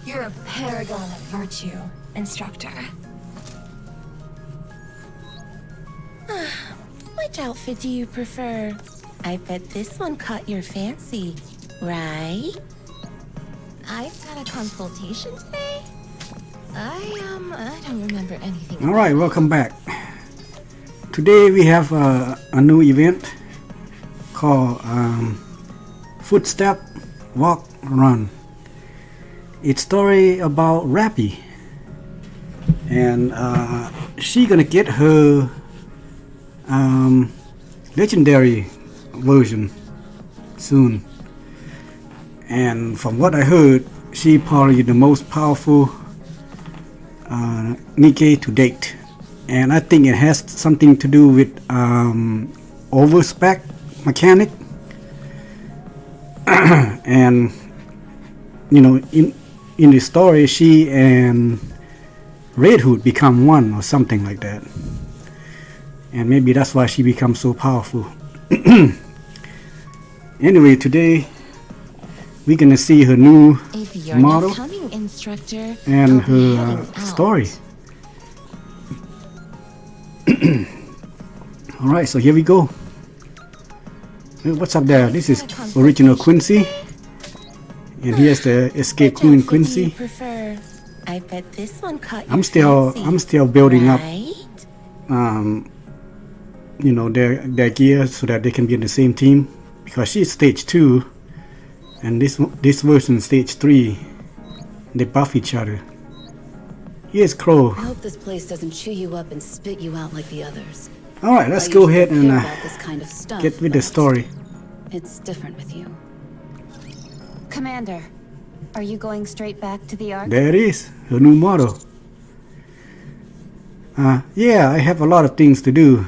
You're a paragon of virtue, instructor. Which outfit do you prefer? I bet this one caught your fancy, right? I've had a consultation today. I don't remember anything. All right, welcome back. Today we have a new event called Footstep, Walk, Run. It's story about Rappy, and she gonna get her legendary version soon. And from what I heard, she probably the most powerful Nikke to date. And I think it has something to do with overspec mechanic. And you know, in the story, she and Red Hood become one or something like that. And maybe that's why she becomes so powerful. Anyway, today we're gonna see her new model Instructor, and her story. Alright, so here we go. Hey, what's up there? This is original Quincy. And here's the escape queen Quincy. I bet this one caught I'm still building up right? you know, their gear so that they can be in the same team, because she's stage 2 and this version stage 3. They buff each other. Here's Crow. I hope this place doesn't chew you up and spit you out like the others. Alright, let's go ahead and this kind of stuff, get with the story. It's different with you. Commander, are you going straight back to the Ark? There it is, her new model. Yeah, I have a lot of things to do.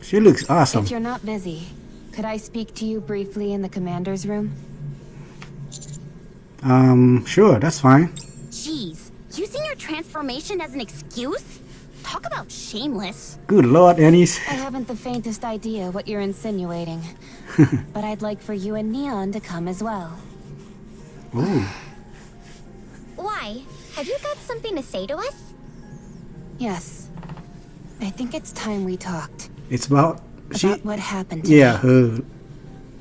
She looks awesome. If you're not busy, could I speak to you briefly in the commander's room? Sure, that's fine. Jeez, using your transformation as an excuse? Talk about shameless. Good lord, Annie's. I haven't the faintest idea what you're insinuating. But I'd like for you and Neon to come as well. Oh, Why? Have you got something to say to us? Yes. I think it's time we talked. it's about About what happened to yeah, me. her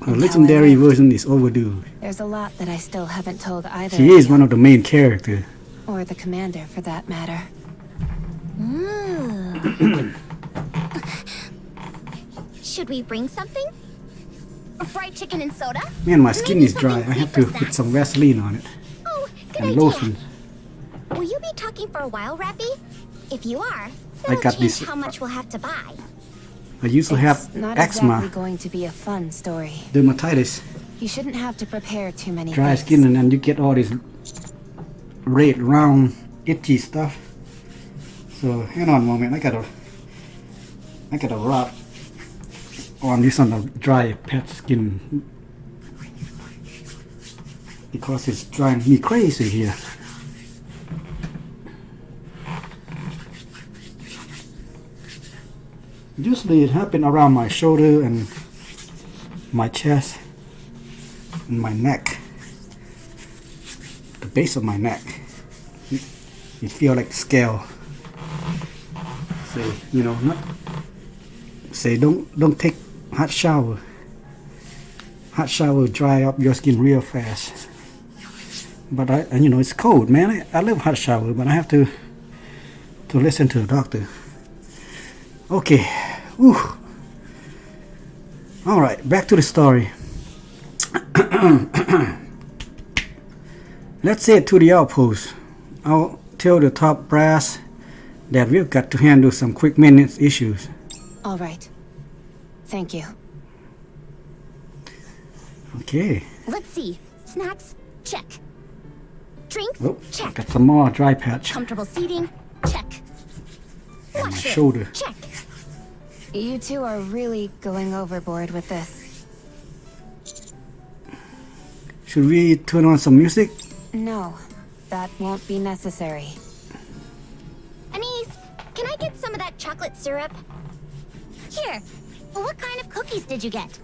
how I legendary left. version is overdue. There's a lot that I still haven't told either She of is you, one of the main characters. or the commander for that matter. Should we bring something? Fried chicken and soda? Man, my skin Maybe is dry. something I have sweet to for put snacks. some Vaseline on it Oh, good and idea. lotion. Will you be talking for a while, Rappy? If you are, I that'll got change this- how much we'll have to buy. I used to It's have not eczema, exactly going to be a fun story. dermatitis, You shouldn't have to prepare too many dry things. skin, and then you get all this red, round, itchy stuff. So hang on a moment. I gotta rub on this on the dry pet skin because it's driving me crazy here. Usually it happens around my shoulder and my chest and my neck, the base of my neck. It feels like scale. Say, you know, not say don't take hot shower. Hot shower dry up your skin real fast. But and you know, it's cold, man. I love hot shower, but I have to listen to the doctor. Okay. Whew. All right, back to the story. Let's head to the outpost. I'll tell the top brass that we've got to handle some quick maintenance issues. All right. Thank you. Okay. Let's see. Snacks? Check. Drinks? Oh, Check. got some more dry patch Comfortable seating? Check. on my Washroom? shoulder. Check. You two are really going overboard with this. Should we turn on some music? No, that won't be necessary. Anise, can I get some of that chocolate syrup? Here. What kind of cookies did you get?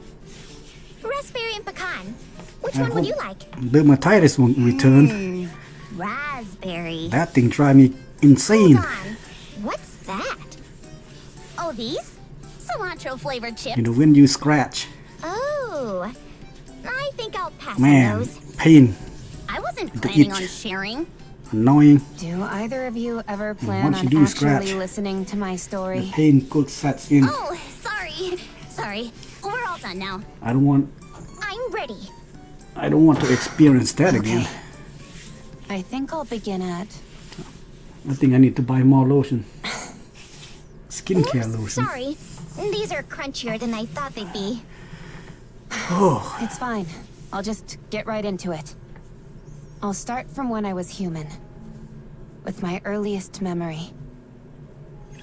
Raspberry and pecan. Which I one would hope you like? dermatitis won't return. Raspberry. berry. That thing drive me insane. Hold on. What's that? Oh, these? Cilantro flavored chips. You know, when you scratch, Oh, I think I'll pass on man, those. pain, I wasn't the planning itch. on sharing. annoying. Do either of you ever plan once on you do actually scratch, listening to my The story? pain good sets in. Oh, sorry. Sorry. We're all done now. I don't want I'm ready. to experience that again. Okay. I think I'll begin at... I think I need to buy more lotion. Skincare Oops, lotion. sorry. These are crunchier than I thought they'd be. Oh, It's fine. I'll just get right into it. I'll start from when I was human. With my earliest memory.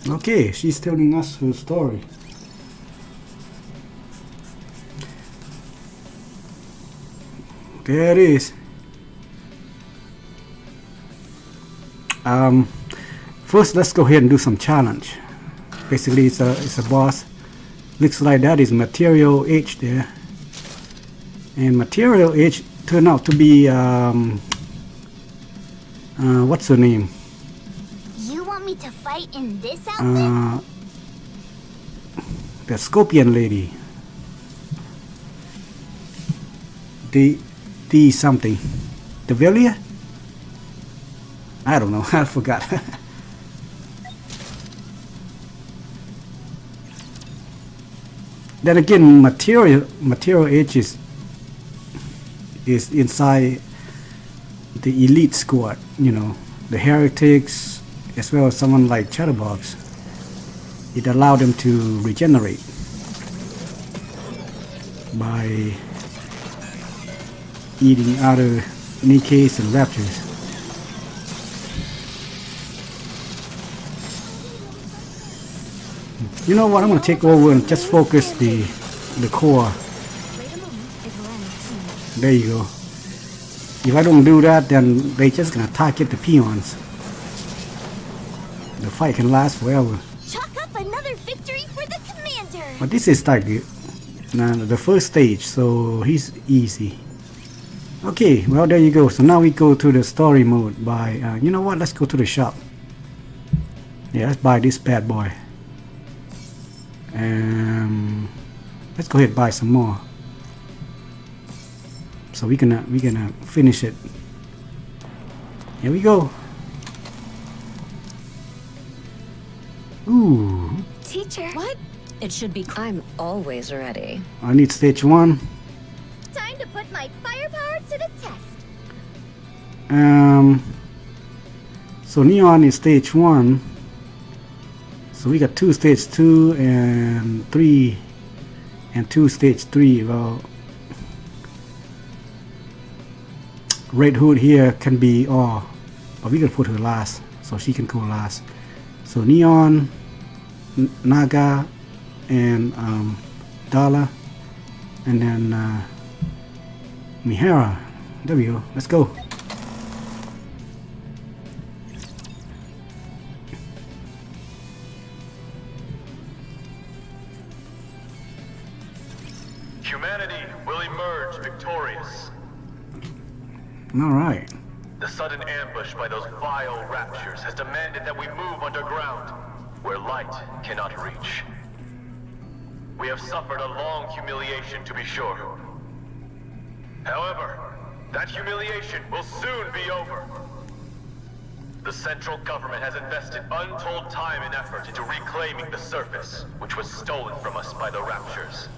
okay, she's telling us her story. There it is. First, let's go ahead and do some challenge. Basically, it's a boss. Looks like that is Material H there, and Material H turned out to be what's her name? You want me to fight in this outfit? The Scorpion lady. The something. The Velia? I don't know. I forgot. Then again, Material H is inside the elite squad. You know, the heretics, as well as someone like Chatterbox. It allowed them to regenerate by eating other Nikkes and Raptors. You know what? I'm gonna take over and just focus the core. There you go. If I don't do that, then they just gonna target the peons. The fight can last forever. Chalk up another victory for the commander. But this is like the first stage, so he's easy. Okay, well there you go. So now we go to the story mode by, you know what, let's go to the shop. Yeah, let's buy this bad boy. Let's go ahead and buy some more. So we're gonna finish it. Here we go. Ooh, Teacher, What? It should be. I'm always ready. I need stage 1. time to put my firepower to the test. So Neon is stage 1. So we got 2 stage 2 and 3 and 2 stage 3. Well, Red Hood here can be all, but we can put her last, so she can go last. So Neon, Naga, and Dala, and then Mihara. There we go. Let's go. Humanity will emerge victorious. All right. The sudden ambush by those vile raptures has demanded that we move underground, where light cannot reach. We have suffered a long humiliation, to be sure. However, that humiliation will soon be over. The central government has invested untold time and effort into reclaiming the surface, which was stolen from us by the raptures.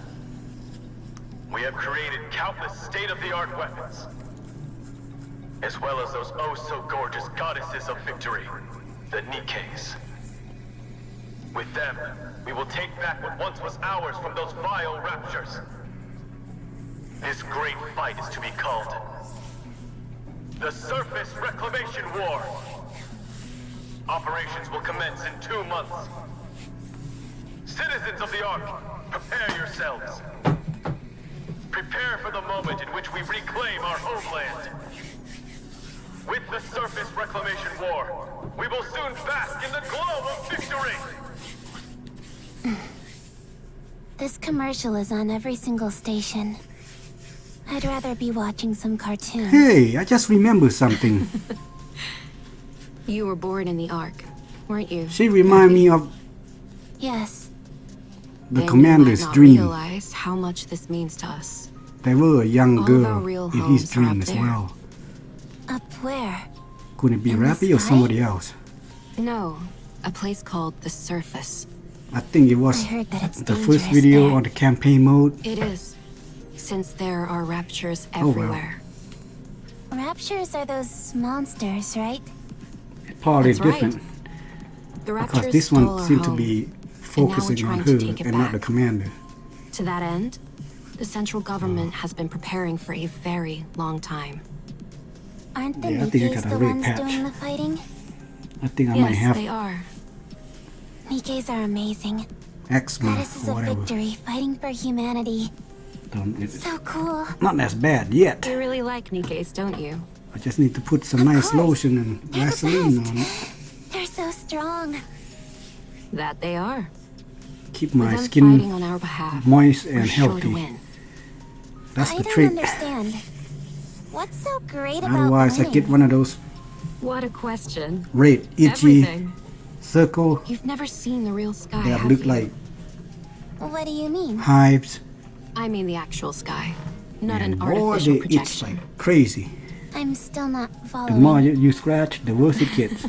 We have created countless state-of-the-art weapons, as well as those oh-so-gorgeous goddesses of victory, the Nikkes. With them, we will take back what once was ours from those vile raptures. This great fight is to be called the Surface Reclamation War. Operations will commence in 2 months. Citizens of the Ark, prepare yourselves. Prepare for the moment in which we reclaim our homeland. With the Surface Reclamation War, we will soon bask in the glow of victory! This commercial is on every single station. I'd rather be watching some cartoon. Hey, I just remembered something. You were born in the Ark, weren't you? She remind me of Yes. the Then commander's you might not dream. realize how much this means to us. There were a young All of our girl real in his homes are dream up as there. well. Up where? Could it be In the Rappy or sky? somebody else? No, a place called the Surface. I think it was I heard that it's the first dangerous video there. on the campaign mode. It is, since there are raptures Oh, well. everywhere. Raptures are those monsters, right? Probably That's right. different The because raptures this stole one our seemed to home. be now we're focusing on trying to her take it and not the back. commander. To that end, the central government has been preparing for a very long time. Aren't the Yeah, I think I Nikke's got a the red ones patch. doing the fighting? I think I might Yes, have they are. Nikke's are amazing. eczema Goddesses or of whatever. Victory fighting for humanity. It's So cool. not as bad yet. You really like Nikke's, don't you? I just need to put some Of nice course. lotion and They're the Vaseline best. on it. They're so strong. That they are. Keep With my them skin fighting on our behalf, moist we're and sure to healthy. win. That's I the don't trick. understand. What's so great about Otherwise, I winning? get one of those What a question. red, itchy Everything. circle You've never seen the real sky, that have look you? like What do you mean? hives. I mean the actual sky, not And an boy, artificial they itch projection. like crazy. I'm still not The following. more you scratch, the worse it gets.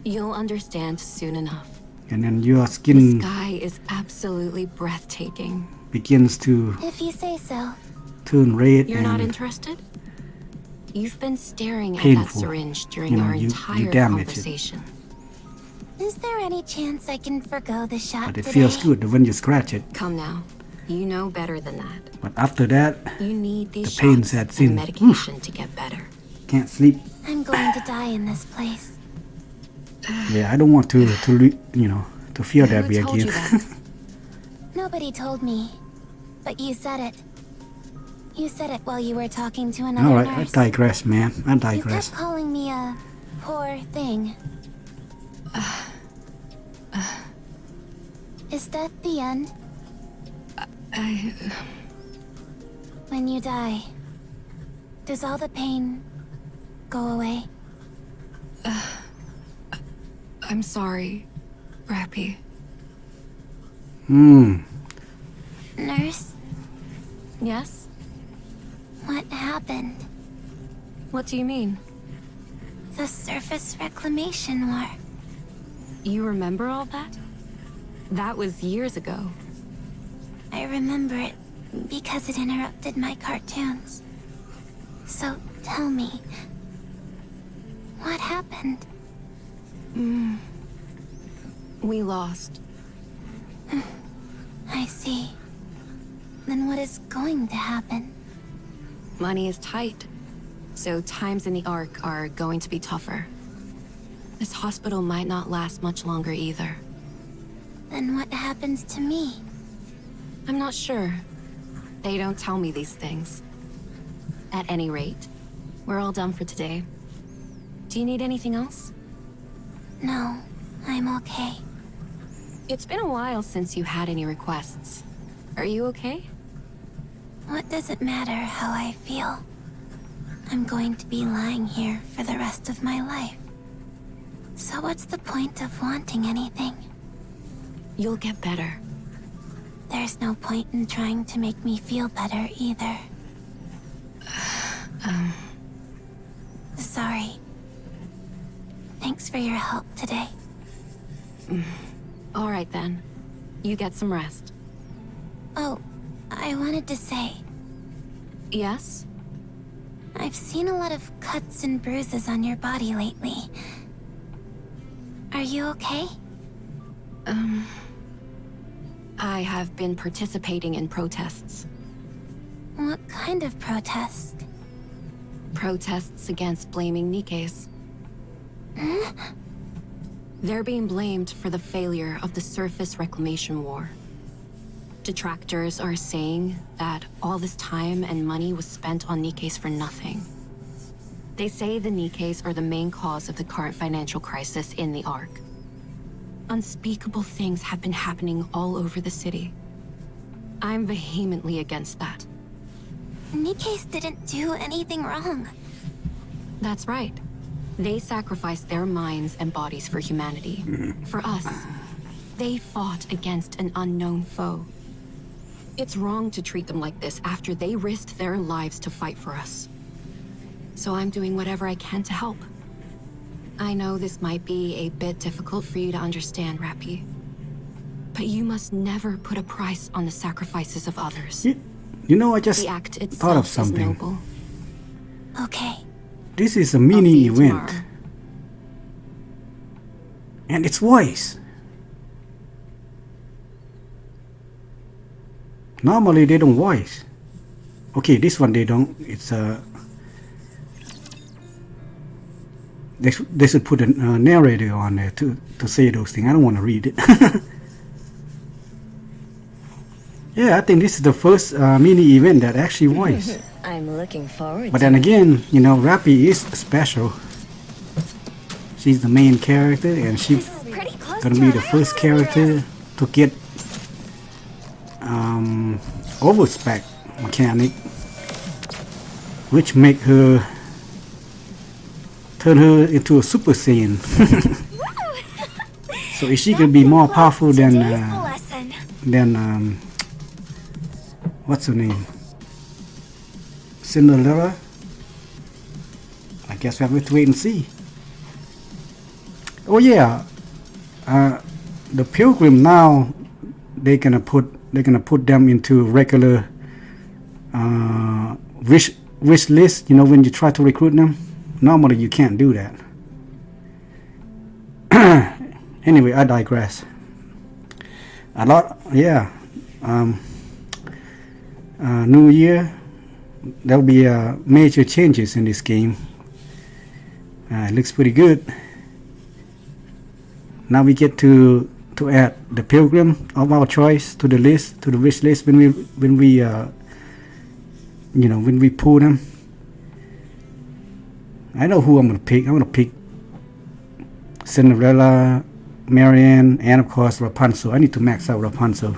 You'll understand soon enough. And then your The skin sky is absolutely breathtaking. begins to If you say so. turn red You're not and interested? You've been staring at Painful. that syringe during You know, our you entire damage it. conversation. Is there any chance I can forgo the shot but it today? feels good when you scratch it. Come now. You know better than that. But after that, You need these The pain shots sets and in. medication to get better. can't sleep. I'm going to die in this place. Yeah, I don't want to to feel that way Who told again. you that? Nobody told me. But you said it. You said it while you were talking to another All right, I nurse. digress, man. I You digress. kept calling me a poor thing. Is that the end? I... When you die, does all the pain go away? I'm sorry, Rappy. Nurse, Yes? what happened? What do you mean? The surface reclamation war. You remember all that? That was years ago. I remember it because it interrupted my cartoons. So tell me, what happened? We lost. I see. Then what is going to happen? Money is tight, so times in the Ark are going to be tougher. This hospital might not last much longer either. Then what happens to me? I'm not sure. They don't tell me these things. At any rate, we're all done for today. Do you need anything else? No, I'm okay. It's been a while since you had any requests. Are you okay? What does it matter how I feel? I'm going to be lying here for the rest of my life. So what's the point of wanting anything? You'll get better. There's no point in trying to make me feel better either. Sorry. Thanks for your help today. All right then. You get some rest. Oh, I wanted to say, Yes? I've seen a lot of cuts and bruises on your body lately. Are you okay? I have been participating in protests. What kind of protest? Protests against blaming Nikke's. They're being blamed for the failure of the surface reclamation war. Detractors are saying that all this time and money was spent on Nikke's for nothing. They say the Nikke's are the main cause of the current financial crisis in the Ark. Unspeakable things have been happening all over the city. I'm vehemently against that. Nikke's didn't do anything wrong. That's right. They sacrificed their minds and bodies for humanity. For us, they fought against an unknown foe. It's wrong to treat them like this after they risked their lives to fight for us. So I'm doing whatever I can to help. I know this might be a bit difficult for you to understand, Rappy. But you must never put a price on the sacrifices of others. You know, I just The act thought of itself is something. noble. Okay. This is a I'll see mini you event. tomorrow. And it's voice. Normally they don't voice. Okay, this one they don't. It's they should put a narrator on there to say those things. I don't want to read it. Yeah, I think this is the first mini event that actually voice. I'm looking forward But then again, you know, Rappy is special. She's the main character, and she's Pretty close gonna to be our the first character to get overspec mechanic, which make her turn her into a Super Saiyan. So is she gonna be more powerful than lesson. what's her name? Cinderella? I guess we have to wait and see. Oh yeah, the pilgrim now they're gonna put them into regular wish list. You know, when you try to recruit them, normally you can't do that. Anyway, I digress. New year, there'll be major changes in this game. It looks pretty good. Now we get to add the pilgrim of our choice to the list, to the wish list when we pull them. I know who I'm gonna pick. I'm gonna pick Cinderella, Marianne, and of course Rapunzel. I need to max out Rapunzel.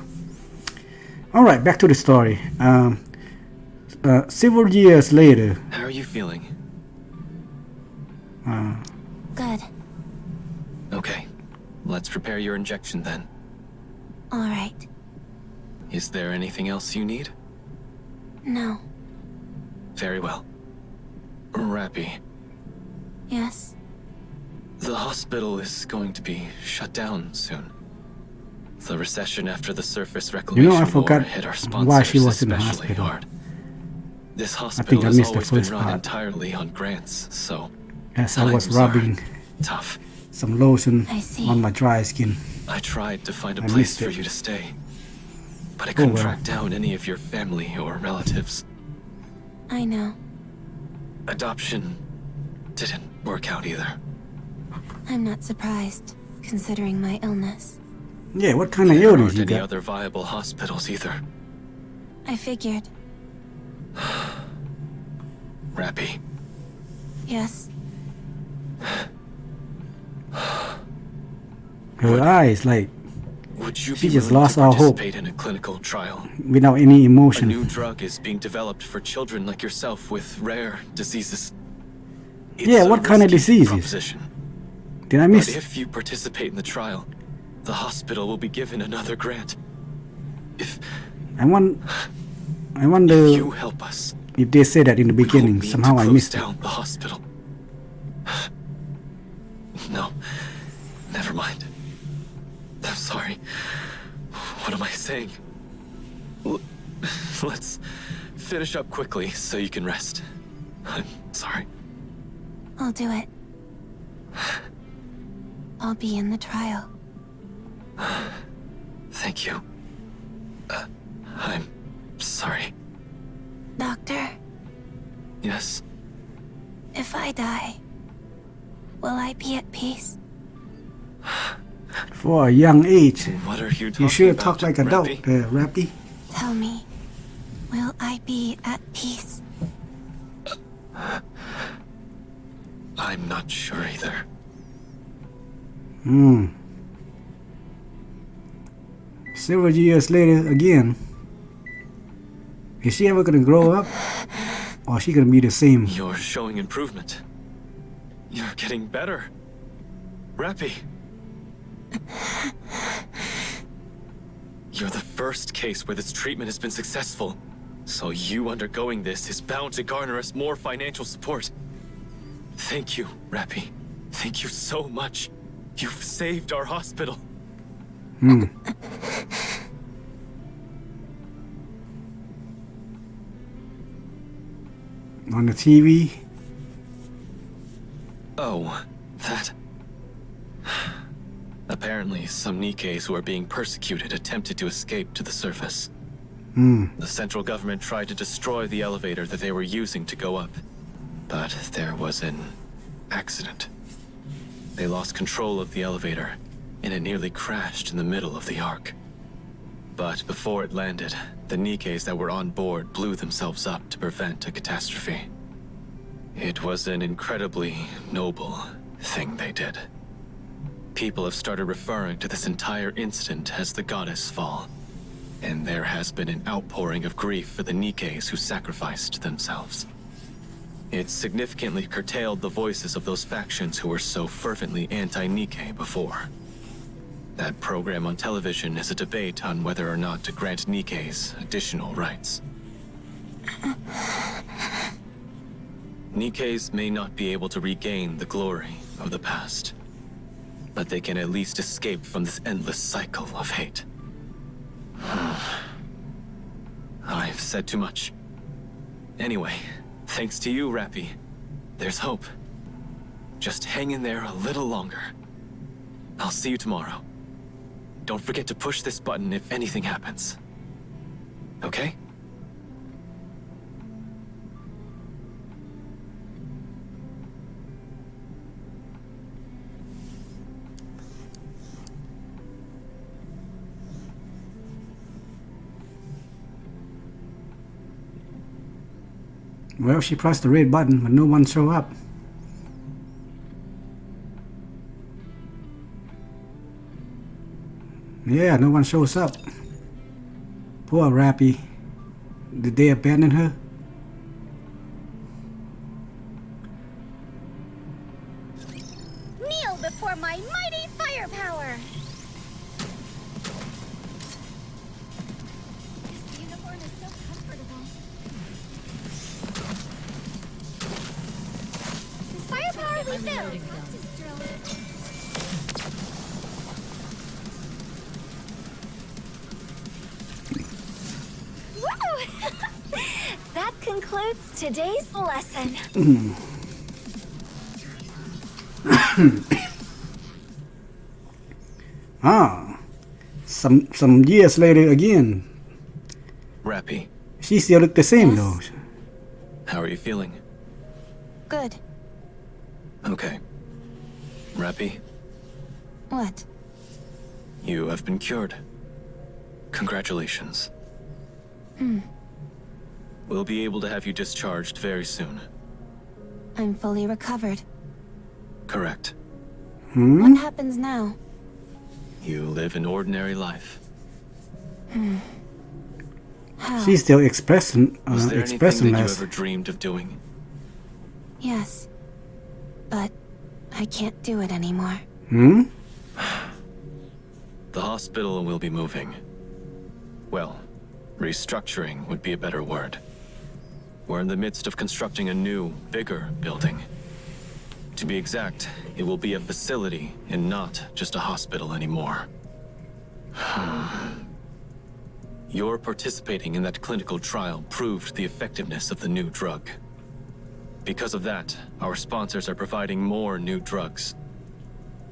Alright, back to the story. Several years later. How are you feeling? Good. Okay. Let's prepare your injection then. All right. Is there anything else you need? No. Very well. Rappy, Yes. the hospital is going to be shut down soon. The recession after the surface reclamation I war forgot hit our why she sponsors was in the especially hospital. hard. This think hospital I has missed the always been first run part. entirely on grants, so As I was times are rubbing tough. some lotion I see. on my dry skin. I tried to find a I place missed for it. you to stay, but I couldn't well. track down any of your family or relatives. I know. Adoption didn't work out either. I'm not surprised, considering my illness. Yeah, what kind of There illness aren't you any got? other viable hospitals either. I figured. Rappy, Yes. Her eyes, like, would you She be just willing lost to all hope. participate in a clinical trial? without any A emotion. new drug is being developed for children like yourself with rare diseases. It's Yeah, a what kind of risky diseases? proposition. Did I But miss? if you participate in the trial, the hospital will be given another grant. If I wonder you help us, if they said that in the we won't beginning. need Somehow to I close missed it. down the hospital. No, never mind. I'm sorry. What am I saying? Let's finish up quickly so you can rest. I'm sorry. I'll do it. I'll be in the trial. Thank you. I'm sorry. Doctor, Yes. if I die, will I be at peace? For a young age, What are you talking you should about, talk like adult, Rappy? Rappy. Tell me, will I be at peace? I'm not sure either. Several years later, again. Is she ever gonna grow up, or is she gonna be the same? You're showing improvement. You're getting better. Rappy. You're the first case where this treatment has been successful. So you undergoing this is bound to garner us more financial support. Thank you, Rappy. Thank you so much. You've saved our hospital. On the TV. Oh, that... Apparently, some Nikkes who are being persecuted attempted to escape to the surface. The central government tried to destroy the elevator that they were using to go up. But there was an accident. They lost control of the elevator, and it nearly crashed in the middle of the arc. But before it landed, the Nikkes that were on board blew themselves up to prevent a catastrophe. It was an incredibly noble thing they did. People have started referring to this entire incident as the Goddess Fall, and there has been an outpouring of grief for the Nikkes who sacrificed themselves. It significantly curtailed the voices of those factions who were so fervently anti-Nikke before. That program on television is a debate on whether or not to grant Nikkes additional rights. Nikkes may not be able to regain the glory of the past, but they can at least escape from this endless cycle of hate. I've said too much. Anyway, thanks to you, Rappy, there's hope. Just hang in there a little longer. I'll see you tomorrow. Don't forget to push this button if anything happens. Okay? Well, she pressed the red button, but no one showed up. Yeah, no one shows up. Poor Rappy. Did they abandon her? Kneel before my mighty firepower! This uniform is so comfortable. Firepower refilled! Practice drills. Woo! That concludes today's lesson. Some years later again. Rappy, She still looked the same Yes. though. how are you feeling? Good. Okay. Rappy, What? you have been cured. Congratulations. We'll be able to have you discharged very soon. I'm fully recovered. Correct. What happens now? You live an ordinary life. How? She's still expressing Was there anything that you ever dreamed of doing? Yes. But I can't do it anymore. The hospital will be moving. Well, restructuring would be a better word. We're in the midst of constructing a new, bigger building. To be exact, it will be a facility and not just a hospital anymore. Your participating in that clinical trial proved the effectiveness of the new drug. Because of that, our sponsors are providing more new drugs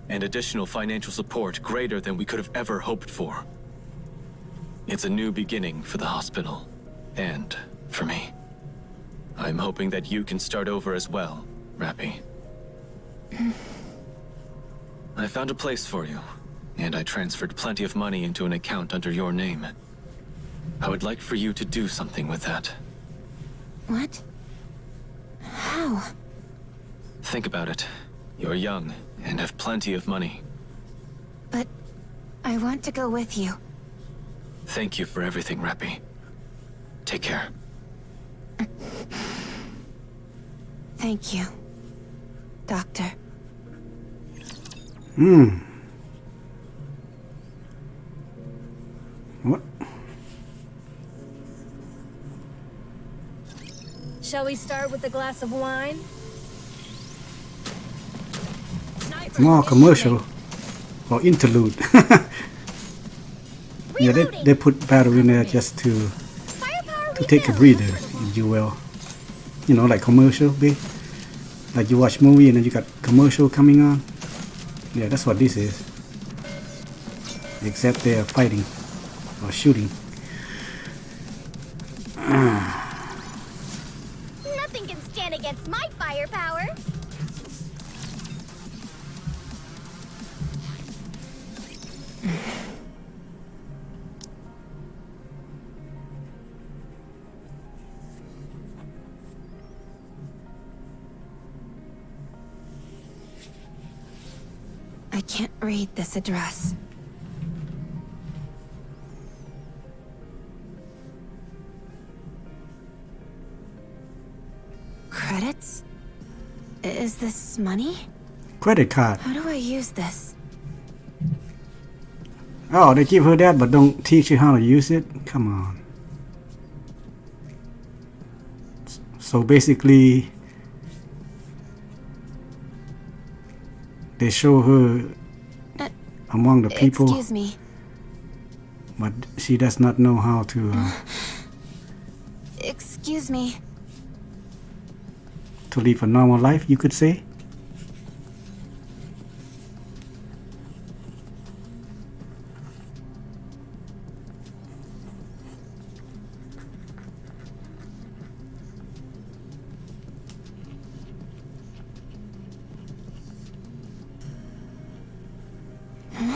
and additional financial support greater than we could have ever hoped for. It's a new beginning for the hospital, and for me. I'm hoping that you can start over as well, Rappy. I found a place for you, and I transferred plenty of money into an account under your name. I would like for you to do something with that. What? How? Think about it. You're young and have plenty of money. But I want to go with you. Thank you for everything, Rappy. Take care. Thank you. Doctor. What? Shall we start with a glass of wine? More commercial or interlude. Yeah, they put battle in there just to take a breather, if you will. You know, like commercial, babe. Like you watch movie and then you got commercial coming on. Yeah, that's what this is. Except they're fighting or shooting. Nothing can stand against my firepower. I can't read this address. Credits? Is this money? Credit card. How do I use this? Oh, they give her that but don't teach you how to use it? Come on. So basically, they show her among the people, Excuse me. but she does not know how to Excuse me. live a normal life, you could say.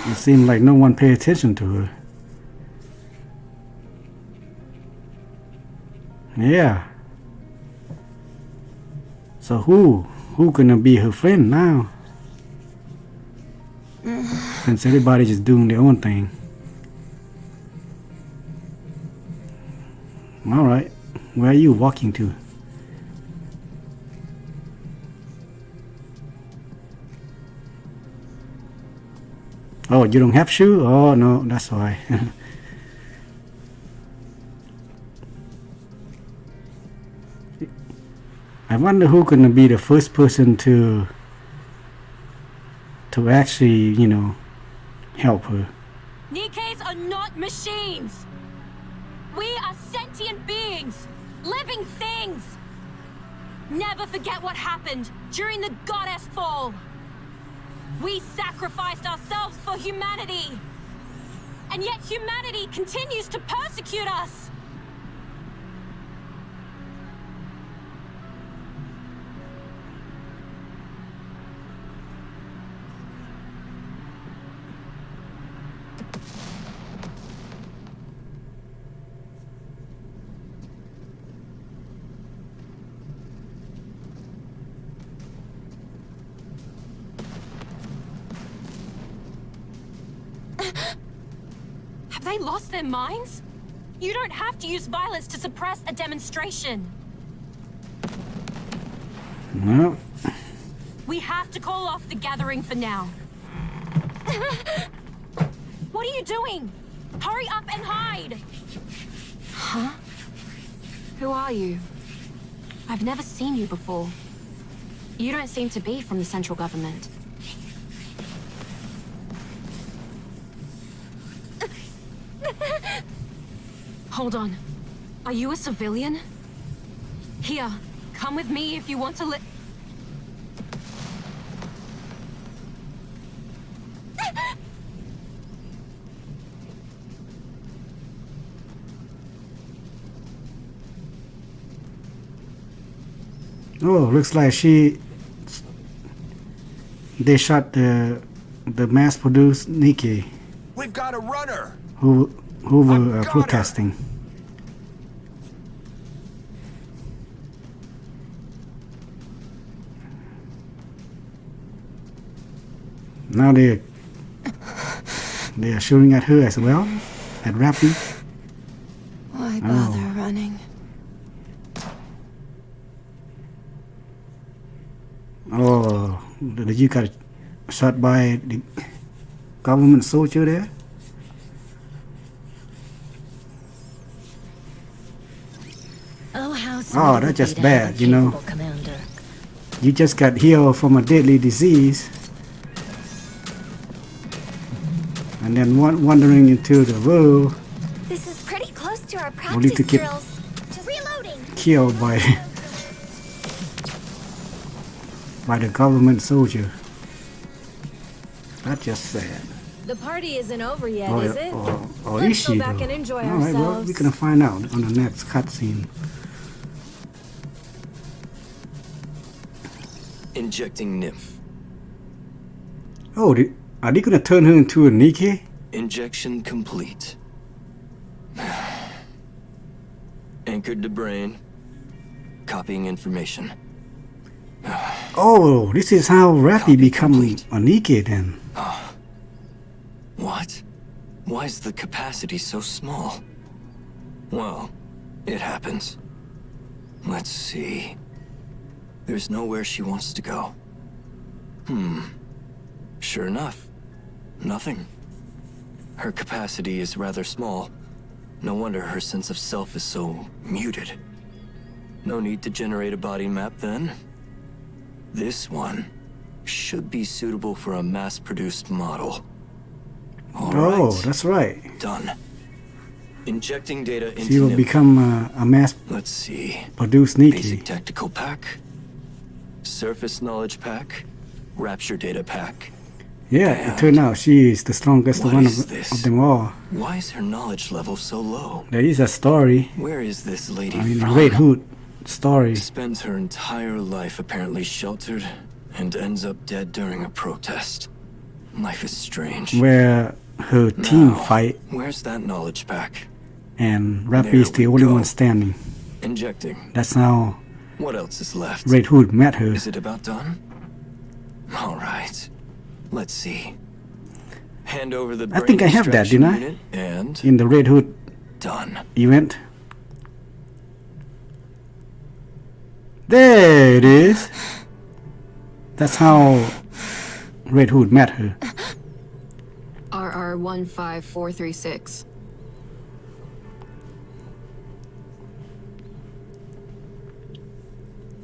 It seemed like no one paid attention to her. Yeah. So who gonna be her friend now? Since everybody just doing their own thing. Alright. Where are you walking to? Oh, you don't have shoe? Oh no, that's why. I wonder who gonna be the first person to actually, you know, help her. Nikke's are not machines! We are sentient beings! Living things! Never forget what happened during the Goddess Fall! We sacrificed ourselves for humanity! And yet humanity continues to persecute us! Have they lost their minds? You don't have to use violence to suppress a demonstration. No. We have to call off the gathering for now. What are you doing? Hurry up and hide! Huh? Who are you? I've never seen you before. You don't seem to be from the central government. Hold on. Are you a civilian? Here, come with me if you want to live. Oh, looks like they shot the mass-produced Nikke We've got a runner. who were I've got her. protesting. Now they are shooting at her as well, at Rappy. Why bother running? Oh, Did you got shot by the government soldier there? Oh, how sweet Oh, it would that's just be to have a bad, you know. capable commander. You just got healed from a deadly disease. And then wandering into the world, This is pretty close to our only practice to get drills. Just reloading. killed by the government soldier. That's just sad. The party isn't over yet, Oh, is it? is Let's she go back though? and enjoy All right, well, ourselves. we're gonna find out on the next cutscene. Injecting nymph. Oh, are they gonna turn her into a Nikke? Injection complete. Anchored to brain. Copying information. Oh, this is how Rappy Copy become complete. a Nikke then. What? Why is the capacity so small? Well, it happens. Let's see. There's nowhere she wants to go. Sure enough. Nothing. Her capacity is rather small. No wonder her sense of self is so muted. No need to generate a body map then. This one should be suitable for a mass-produced model. All Oh, right. that's right. Done. Injecting data into She will nymph. become a Let's see. mass-produced Basic Nikke. tactical pack. Surface knowledge pack. Rapture data pack. Yeah, it turned out she is the strongest What one is of this? them all. Why is her knowledge level so low? There is a story. Where is this lady I mean, from? Red Hood story. Spends her entire life apparently sheltered and ends up dead during a protest. Life is strange. Where her team Now, fight where's that knowledge pack? and Rappy There is the we only go. one standing. Injecting. That's how What else is left? Red Hood met her. Is it about done? All right. Let's see. Hand over the I think brain I have that, extraction didn't I? unit, and In the Red Hood done. event. There it is. That's how Red Hood met her. RR15436.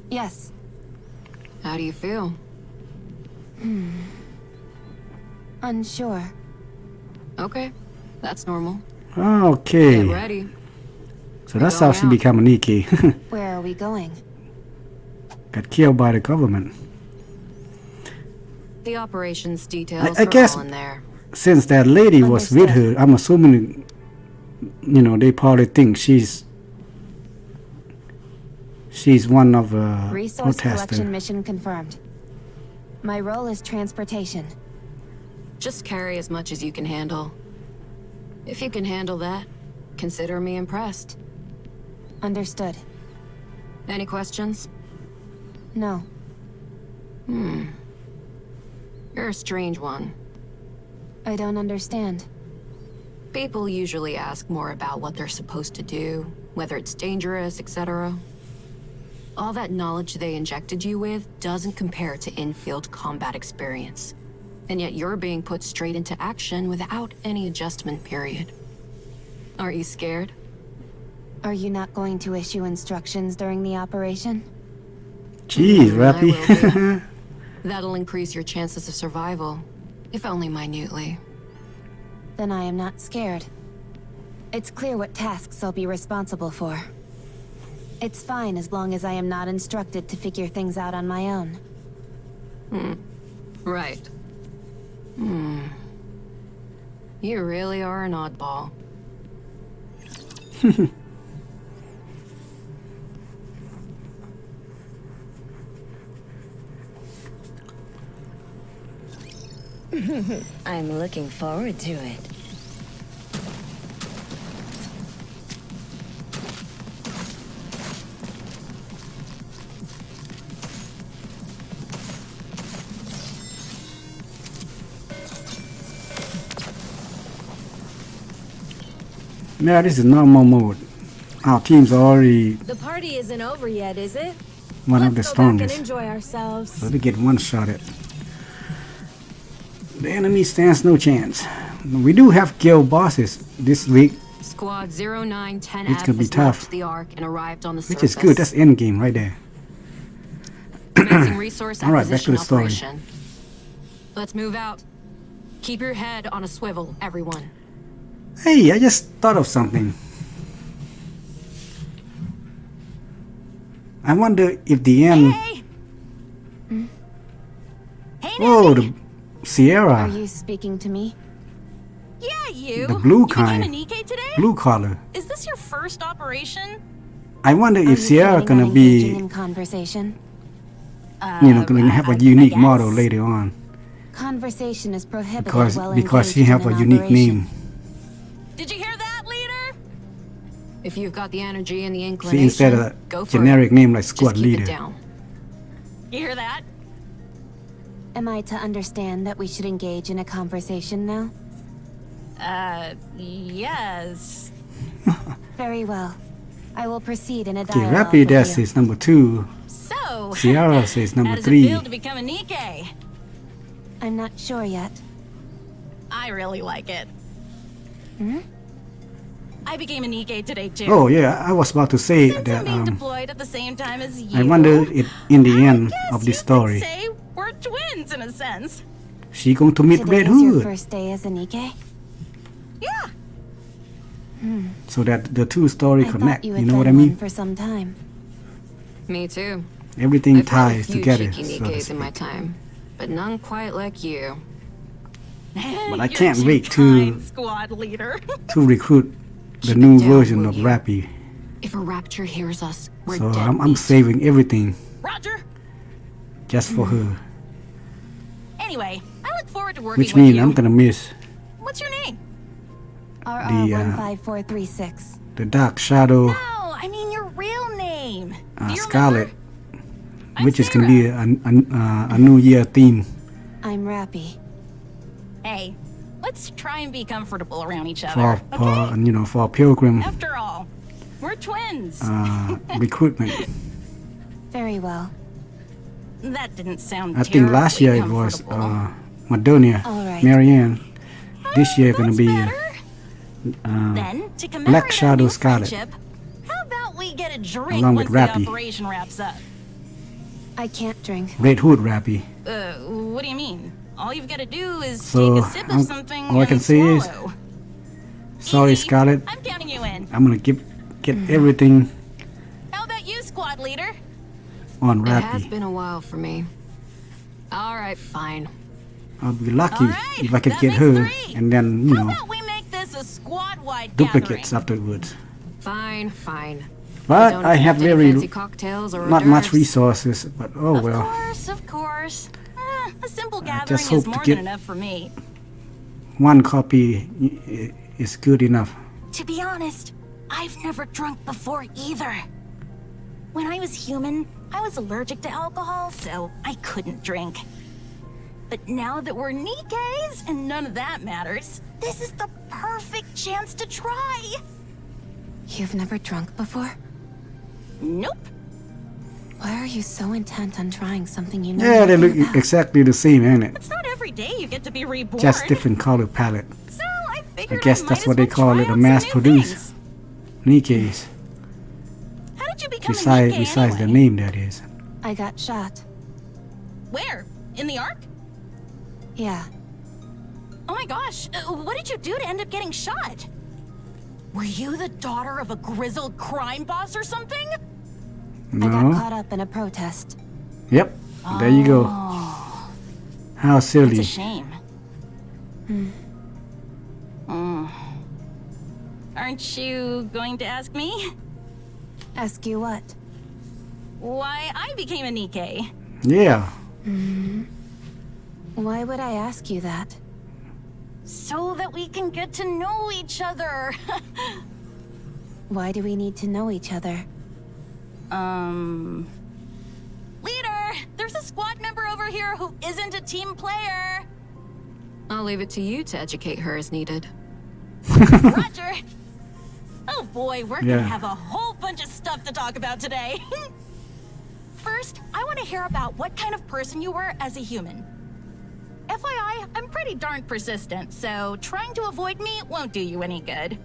Yes. How do you feel? Unsure. Okay, that's normal. Get Okay. ready. So that's how she became a Nikke. Where are we going? Got killed by the government. The operations details I are guess- all in there. Since that lady was with her, I'm assuming, they probably think she's one of Resource collection protesters. mission confirmed. My role is transportation. Just carry as much as you can handle. If you can handle that, consider me impressed. Understood. Any questions? No. You're a strange one. I don't understand. People usually ask more about what they're supposed to do, whether it's dangerous, etc. All that knowledge they injected you with doesn't compare to in-field combat experience. And yet you're being put straight into action without any adjustment period. Aren't you scared? Are you not going to issue instructions during the operation? Jeez, I Rappy. will be. That'll increase your chances of survival, if only minutely. Then I am not scared. It's clear what tasks I'll be responsible for. It's fine as long as I am not instructed to figure things out on my own. Right. You really are an oddball. I'm looking forward to it. Yeah, this is normal mode. Our team's already The party isn't over yet, is it? one of the Let's go back and strongest. enjoy ourselves. So they get one shot at The enemy stands no chance. We do have guild bosses this week, Squad 0910F It's gonna be has tough. left the Ark and arrived on the which surface. is good. That's end game right there. Commencing resource All right, back to acquisition the story. operation. Let's move out. Keep your head on a swivel, everyone. Hey, I just thought of something. I wonder if the end. Hey! Hey, Whoa, Nikke! the Sierra, Are you speaking to me? Yeah, you. the blue You became kind, a Nikke today? blue collar. Is this your first operation? I wonder Are if you Sierra planning on gonna be, engaging in conversation? gonna have a unique model guess. later on Conversation is prohibited because while she engaged have in a an unique operation. name. Did you hear that, leader? If you've got the energy and the See, inclination, instead of go a for generic it. name like Just squad keep leader. it down. You hear that? Am I to understand that we should engage in a conversation now? Yes. Very well. I will proceed in a Okay, dialogue Rappy with that you. says number 2. So, Sierra says how number does 3. it feel to become a Nikke? I'm not sure yet. I really like it. I became a Nikke today too. Oh yeah, I was about to say Since I'm that. being deployed at the same time as you, I wonder if in the end guess of this you story, could say we're twins in a sense. she going to meet Today Red is your Hood, first day as a Nikke? Yeah. so that the two story I connect. thought you You had know what I been mean? one for some time. Me too. Everything I've met a ties few together. cheeky So to Nikkes in my speak. time, but none quite like you. But I You're can't too wait kind, squad leader. to recruit the Keep new it down, version will of you? Rappy. If a rapture hears us, we're So dead I'm meat. saving everything Roger. just for her. Anyway, I look forward to working Which with means you. I'm gonna miss What's your name? RR15436. the Dark Shadow No, I mean your real name. Do you Scarlet, remember? I'm which is gonna be a New Year theme. I'm Rappy. Hey, let's try and be comfortable around each for other. Okay? for pilgrim After all, we're twins. recruitment. Very well. That didn't sound I think last year terribly it was comfortable. Madonia, All right. Marianne. This year gonna That's be better. Then, to commemorate Black our Shadow new Scarlet. friendship, how about we get a drink Along once with the Rappy. operation wraps up? I can't drink. Red Hood Rappy. What do you mean? All you've got to do is So, take a sip of something all I can and say is, swallow. sorry Easy. Scarlet, I'm counting you in. I'm gonna get everything How about you, squad leader? on It has Rappy. been a while for me. All right, fine. I'll be lucky All right, if I could that get makes her, 3. and then How about we make this a squad-wide duplicates gathering? afterwards. Fine. But Don't I have accept any very fancy cocktails or not much hors d'oeuvres. resources, but oh well. Of course. A simple gathering just hope is to more get- than enough for me. One copy is good enough. To be honest, I've never drunk before either. When I was human, I was allergic to alcohol, so I couldn't drink. But now that we're Nikkes and none of that matters, this is the perfect chance to try. You've never drunk before? Nope. Why are you so intent on trying something you know Yeah, they nothing look about? exactly the same, ain't it? It's not every day you get to be reborn. Just different color palette. So I figured I guess might that's as what they well call try it, a out some mass new produce. things. Nikke's. How did you become a Besides Nikke the anyway? name, that is. I got shot. Where? In the Ark? Yeah. Oh my gosh, what did you do to end up getting shot? Were you the daughter of a grizzled crime boss or something? I got No. caught up in a protest. Yep. There you go. How It's silly. a shame. Aren't you going to ask me Ask you what? why I became a Nikke? Yeah. Why would I ask you that? So that we can get to know each other. Why do we need to know each other? Leader, there's a squad member over here who isn't a team player. I'll leave it to you to educate her as needed. Roger. Oh boy, we're Yeah. gonna have a whole bunch of stuff to talk about today. First, I want to hear about what kind of person you were as a human. FYI, I'm pretty darn persistent, so trying to avoid me won't do you any good.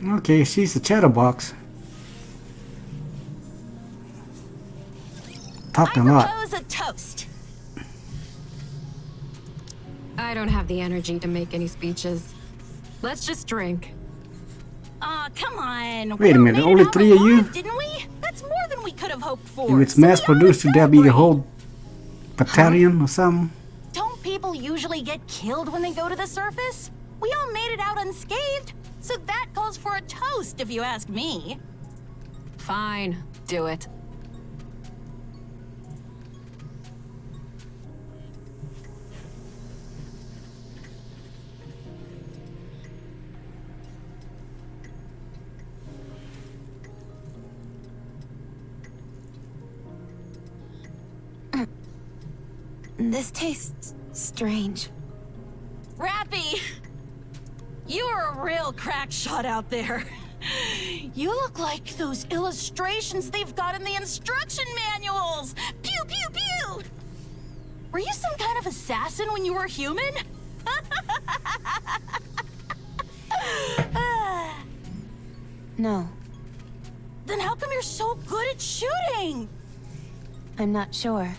Okay, she's a chatterbox. Talked a I lot. propose a toast. I don't have the energy to make any speeches. Let's just drink. Aw, come on. Wait a We minute, made it only out 3 of you? alive, didn't we? That's more than we could have hoped for. If it's so we mass ought to produced, should there be a celebrate. whole battalion or something? Don't people usually get killed when they go to the surface? We all made it out unscathed, so that calls for a toast, if you ask me. Fine, do it. This tastes strange. Rappy! You're a real crack shot out there. You look like those illustrations they've got in the instruction manuals! Pew, pew, pew! Were you some kind of assassin when you were human? No, Then how come you're so good at shooting? I'm not sure.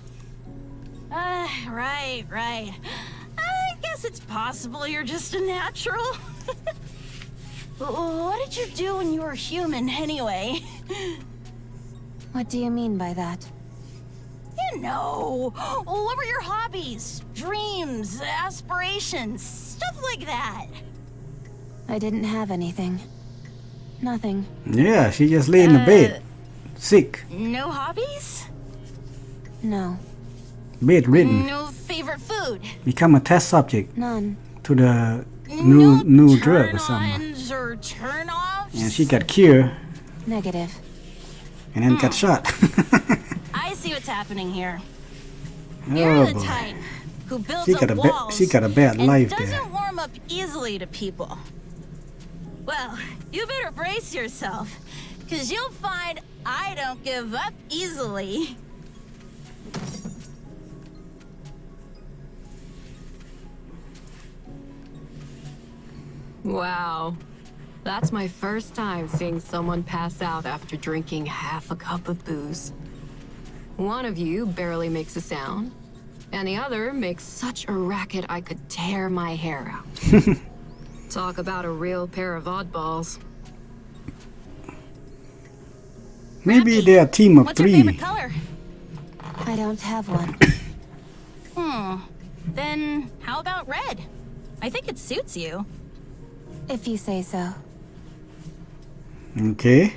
Right. I guess it's possible you're just a natural. What did you do when you were human, anyway? What do you mean by that? You know, what were your hobbies, dreams, aspirations, stuff like that? I didn't have anything. Nothing. Yeah, she just lay in the bed. Sick. No hobbies? No, Bedridden. No favorite food? Become a test subject none. to the No new drug or something. turn-ons or turn-offs? And she got cured Negative. and then got shot. I see what's happening here. Oh You're the boy. type who builds She up got a walls she got a bad and life doesn't there. warm up easily to people. Well, you better brace yourself, because you'll find I don't give up easily. Wow. That's my first time seeing someone pass out after drinking half a cup of booze. One of you barely makes a sound, and the other makes such a racket I could tear my hair out. Talk about a real pair of oddballs. Maybe they're a team of What's your 3. favorite color? I don't have one. Then how about red? I think it suits you. If you say so. Okay.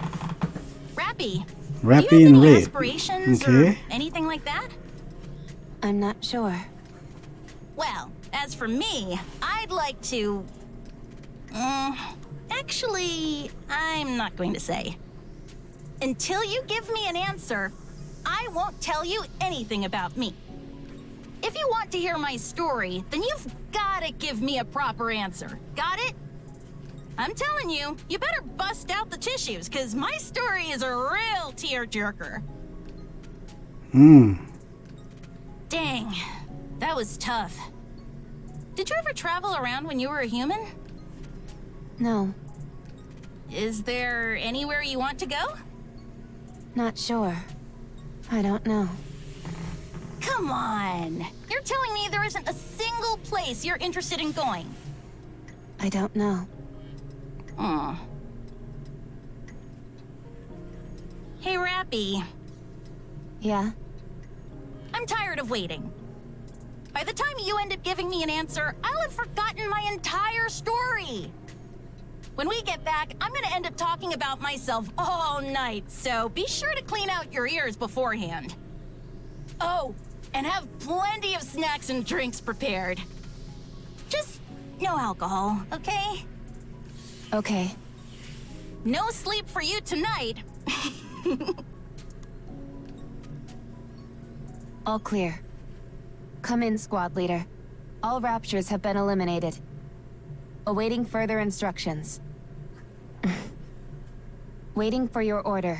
Rappy. Rappy do you have and any red. aspirations Okay. or anything like that? I'm not sure. Well, as for me, I'd like to... actually, I'm not going to say. Until you give me an answer, I won't tell you anything about me. If you want to hear my story, then you've gotta give me a proper answer. Got it? I'm telling you, you better bust out the tissues, because my story is a real tearjerker. Dang, that was tough. Did you ever travel around when you were a human? No, Is there anywhere you want to go? not sure. I don't know. Come on. You're telling me there isn't a single place you're interested in going? I don't know. Hey, Rappy. Yeah? I'm tired of waiting. By the time you end up giving me an answer, I'll have forgotten my entire story. When we get back, I'm gonna end up talking about myself all night, so be sure to clean out your ears beforehand. Oh, and have plenty of snacks and drinks prepared. Just no alcohol, okay? Okay. No sleep for you tonight. All clear. Come in, squad leader. All raptures have been eliminated. Awaiting further instructions. Waiting for your order.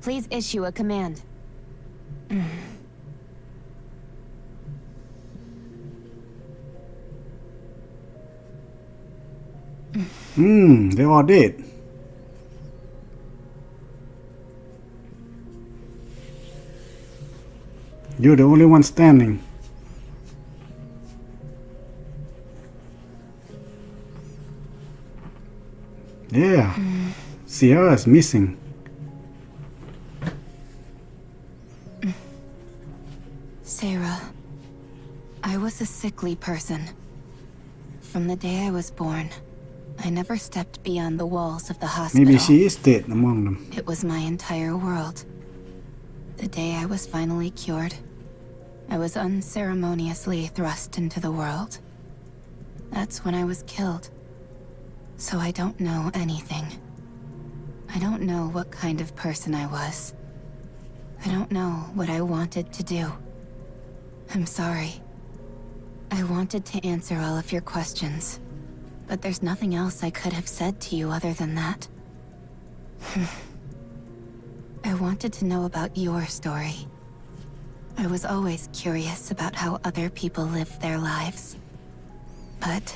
Please issue a command. They all dead. You're the only one standing. Yeah. Sierra's missing. Sarah, I was a sickly person. From the day I was born, I never stepped beyond the walls of the hospital. Maybe she is dead among them. It was my entire world. The day I was finally cured, I was unceremoniously thrust into the world. That's when I was killed. So I don't know anything. I don't know what kind of person I was. I don't know what I wanted to do. I'm sorry. I wanted to answer all of your questions, but there's nothing else I could have said to you other than that. I wanted to know about your story. I was always curious about how other people lived their lives. But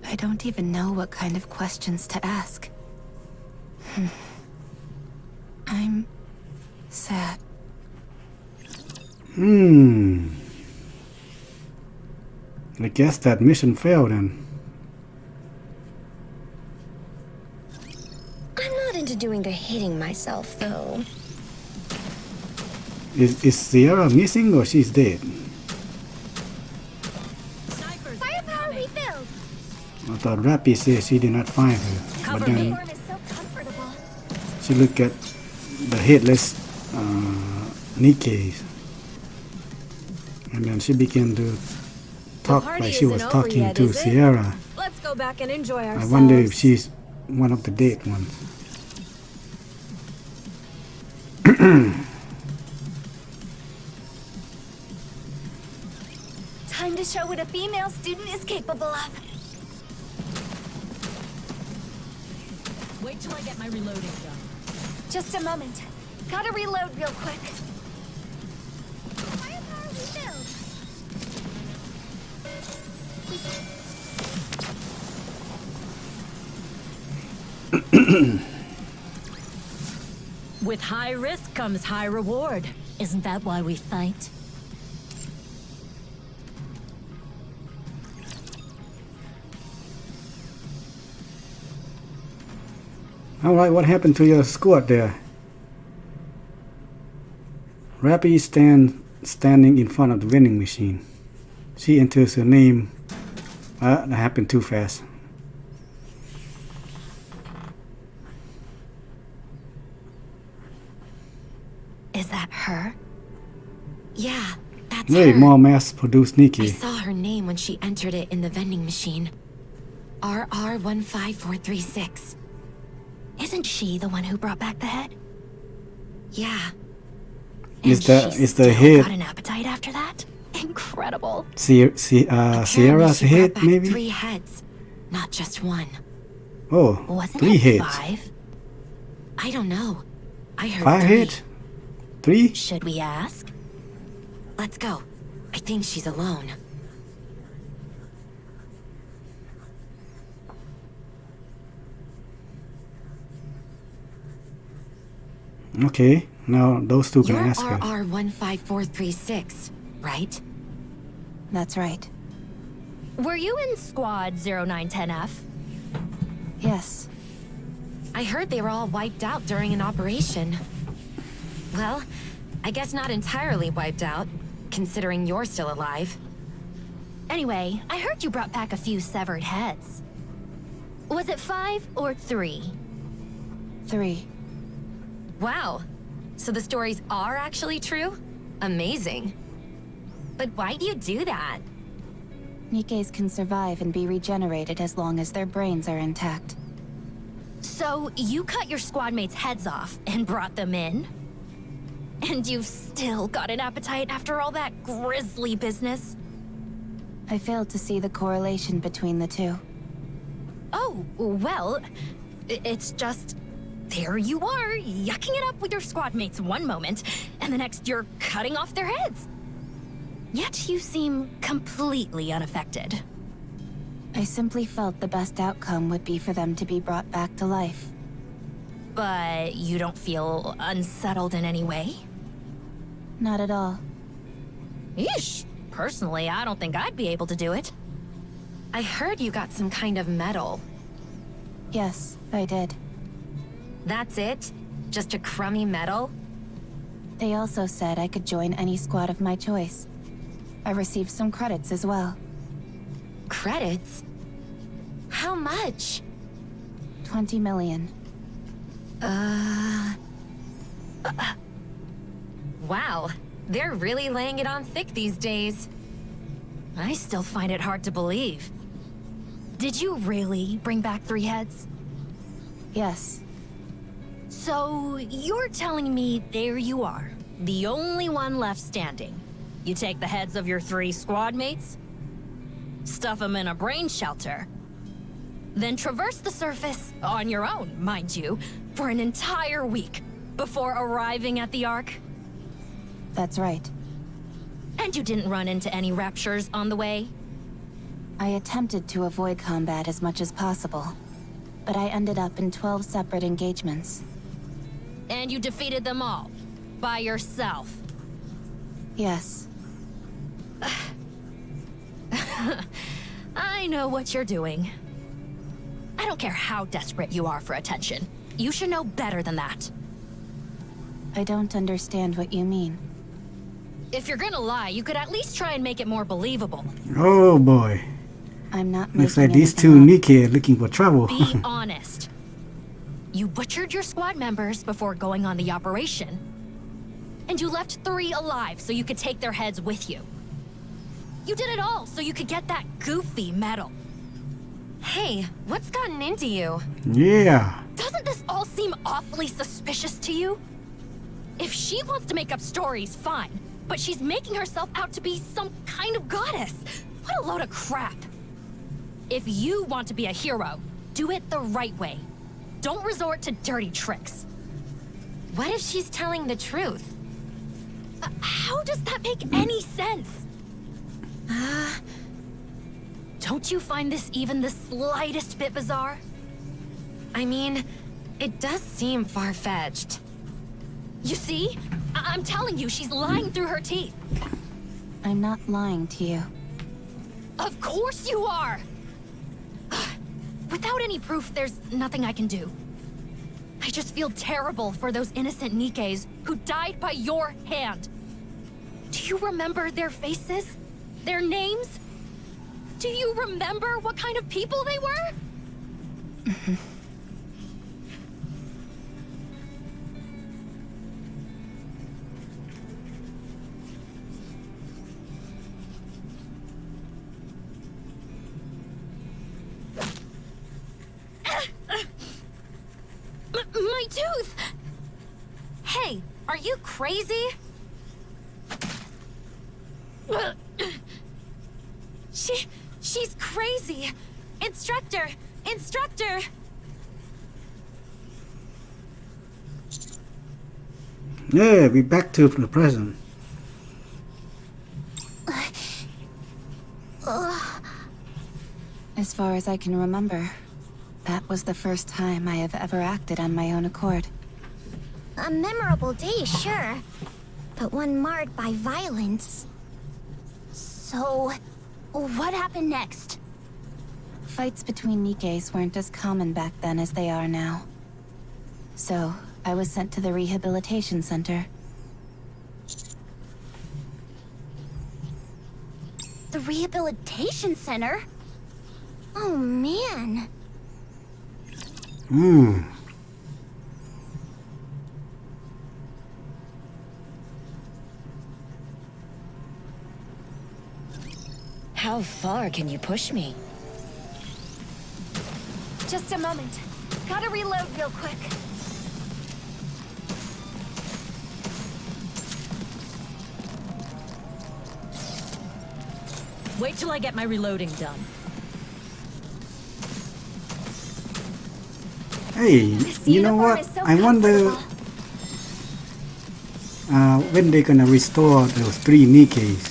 I don't even know what kind of questions to ask. I'm sad. I guess that mission failed then. I'm not into doing the hitting myself, though. Is Sierra missing or she's dead? Firepower refilled. I thought Rappy said she did not find her. But then Form is so comfortable. she looked at the headless Nikke. And then she began to talk like she was talking to Sierra. Let's go back and enjoy I ourselves. wonder if she's one of the dead ones. Time to show what a female student is capable of. Wait till I get my reloading done. Just a moment. Gotta reload real quick. Firepower refilled. With high risk comes high reward. Isn't that why we fight? Alright, what happened to your squad there? Rappy standing in front of the vending machine. She enters her name. That happened too fast. Is that her? Yeah, that's Hey, her. more mass-produced I Nikke. saw her name when she entered it in the vending machine. RR15436. Isn't she the one who brought back the head? Yeah. Is And the she is the still head Got an appetite after that? Incredible. Apparently Sierra's she head, brought back maybe? 3 heads, not just one. Oh, Wasn't 3 it heads. 5? I don't know. I heard 5 3. heads? 3? Should we ask? Let's go. I think she's alone. Okay, now those two can You're ask her. RR15436, right? That's right. Were you in Squad 0910F? Yes. I heard they were all wiped out during an operation. Well, I guess not entirely wiped out, considering you're still alive. Anyway, I heard you brought back a few severed heads. Was it 5 or 3? 3. Wow. So the stories are actually true? Amazing. But why do you do that? Nikkes can survive and be regenerated as long as their brains are intact. So you cut your squad mates' heads off and brought them in? And you've still got an appetite after all that grisly business? I failed to see the correlation between the two. Oh, well, it's just... There you are, yucking it up with your squad mates one moment, and the next you're cutting off their heads. Yet you seem completely unaffected. I simply felt the best outcome would be for them to be brought back to life. But you don't feel unsettled in any way? Not at all. Eesh. Personally, I don't think I'd be able to do it. I heard you got some kind of medal. Yes, I did. That's it? Just a crummy medal? They also said I could join any squad of my choice. I received some credits as well. Credits? How much? 20 million. Wow. They're really laying it on thick these days. I still find it hard to believe. Did you really bring back 3 heads? Yes. So, you're telling me there you are, the only one left standing. You take the heads of your 3 squad mates, stuff them in a brain shelter, then traverse the surface, on your own, mind you, for an entire week before arriving at the Ark? That's right. And you didn't run into any raptures on the way? I attempted to avoid combat as much as possible, but I ended up in 12 separate engagements. And you defeated them all, by yourself? Yes. I know what you're doing. I don't care how desperate you are for attention. You should know better than that. I don't understand what you mean. If you're gonna lie, you could at least try and make it more believable. Oh boy. I'm not Looks making like these anything two up. Nikke are looking for trouble. Be honest. You butchered your squad members before going on the operation. And you left 3 alive so you could take their heads with you. You did it all so you could get that goofy medal. Hey, what's gotten into you? Yeah. Doesn't this all seem awfully suspicious to you? If she wants to make up stories, fine. But she's making herself out to be some kind of goddess. What a load of crap. If you want to be a hero, do it the right way. Don't resort to dirty tricks. What if she's telling the truth? How does that make any sense? Don't you find this even the slightest bit bizarre? I mean, it does seem far-fetched. You see? I'm telling you, she's lying through her teeth. I'm not lying to you. Of course you are! Without any proof, there's nothing I can do. I just feel terrible for those innocent Nikkes who died by your hand. Do you remember their faces? Their names? Do you remember what kind of people they were? My tooth! Hey, are you crazy? She's crazy. Instructor! Instructor! Yeah, we're back to the present. As far as I can remember, that was the first time I have ever acted on my own accord. A memorable day, sure. But one marred by violence. So, what happened next? Fights between Nikkes weren't as common back then as they are now. So, I was sent to the rehabilitation center. The rehabilitation center? Oh man. How far can you push me? Just a moment. Gotta reload real quick. Wait till I get my reloading done. Hey, you know what? I wonder when they're gonna restore those 3 Nikkes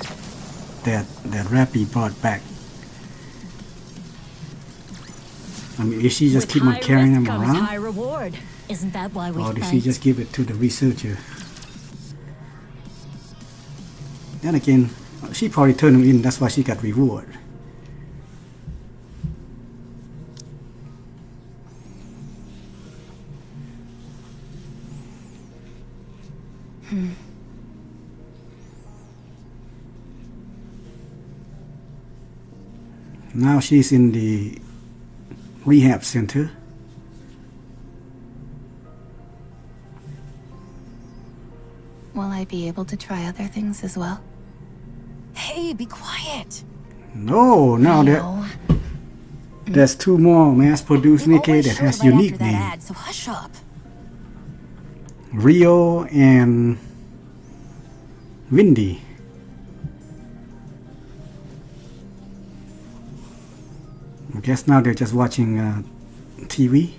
that Rappy brought back. I mean, if she just With keep on high carrying risk them comes around, high reward. Isn't that why we or did fight? she just give it to the researcher? Then again, she probably turned him in. That's why she got reward. Now she's in the rehab center. Will I be able to try other things as well? Hey, be quiet. No, now there's 2 more mass-produced Nikke that has unique names. Ad, so hush up. Rio and Windy. I guess now they're just watching TV.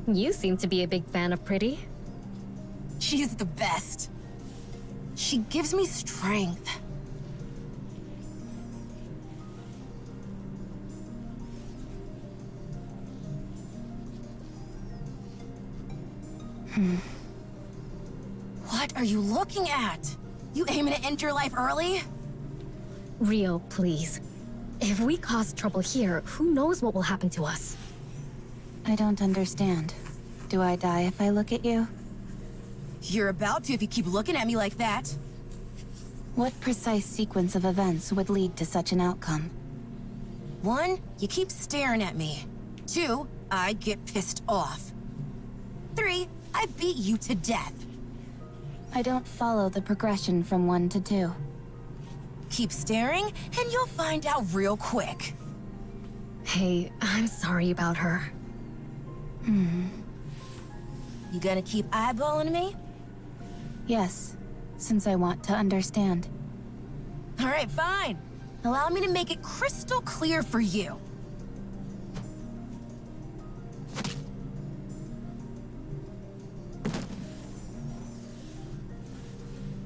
You seem to be a big fan of Pretty. She's the best. She gives me strength. What are you looking at? You aiming to end your life early? Rio, please. If we cause trouble here, who knows what will happen to us? I don't understand. Do I die if I look at you? You're about to if you keep looking at me like that. What precise sequence of events would lead to such an outcome? 1, you keep staring at me. 2, I get pissed off. 3, I beat you to death. I don't follow the progression from 1 to 2. Keep staring, and you'll find out real quick. Hey, I'm sorry about her. You gonna keep eyeballing me? Yes, since I want to understand. All right, fine. Allow me to make it crystal clear for you.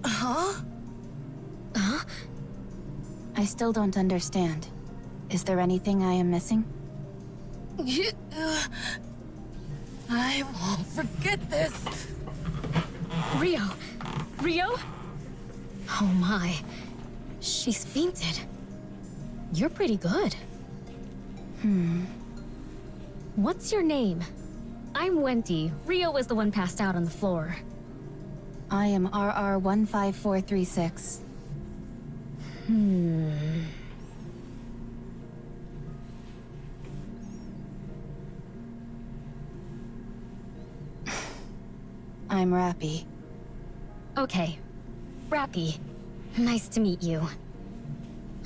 Huh? Huh? I still don't understand. Is there anything I am missing? I won't forget this. Rio! Rio? Oh my. She's fainted. You're pretty good. What's your name? I'm Wendy. Rio was the one passed out on the floor. I am RR15436. I'm Rappy. Okay. Rappy. Nice to meet you.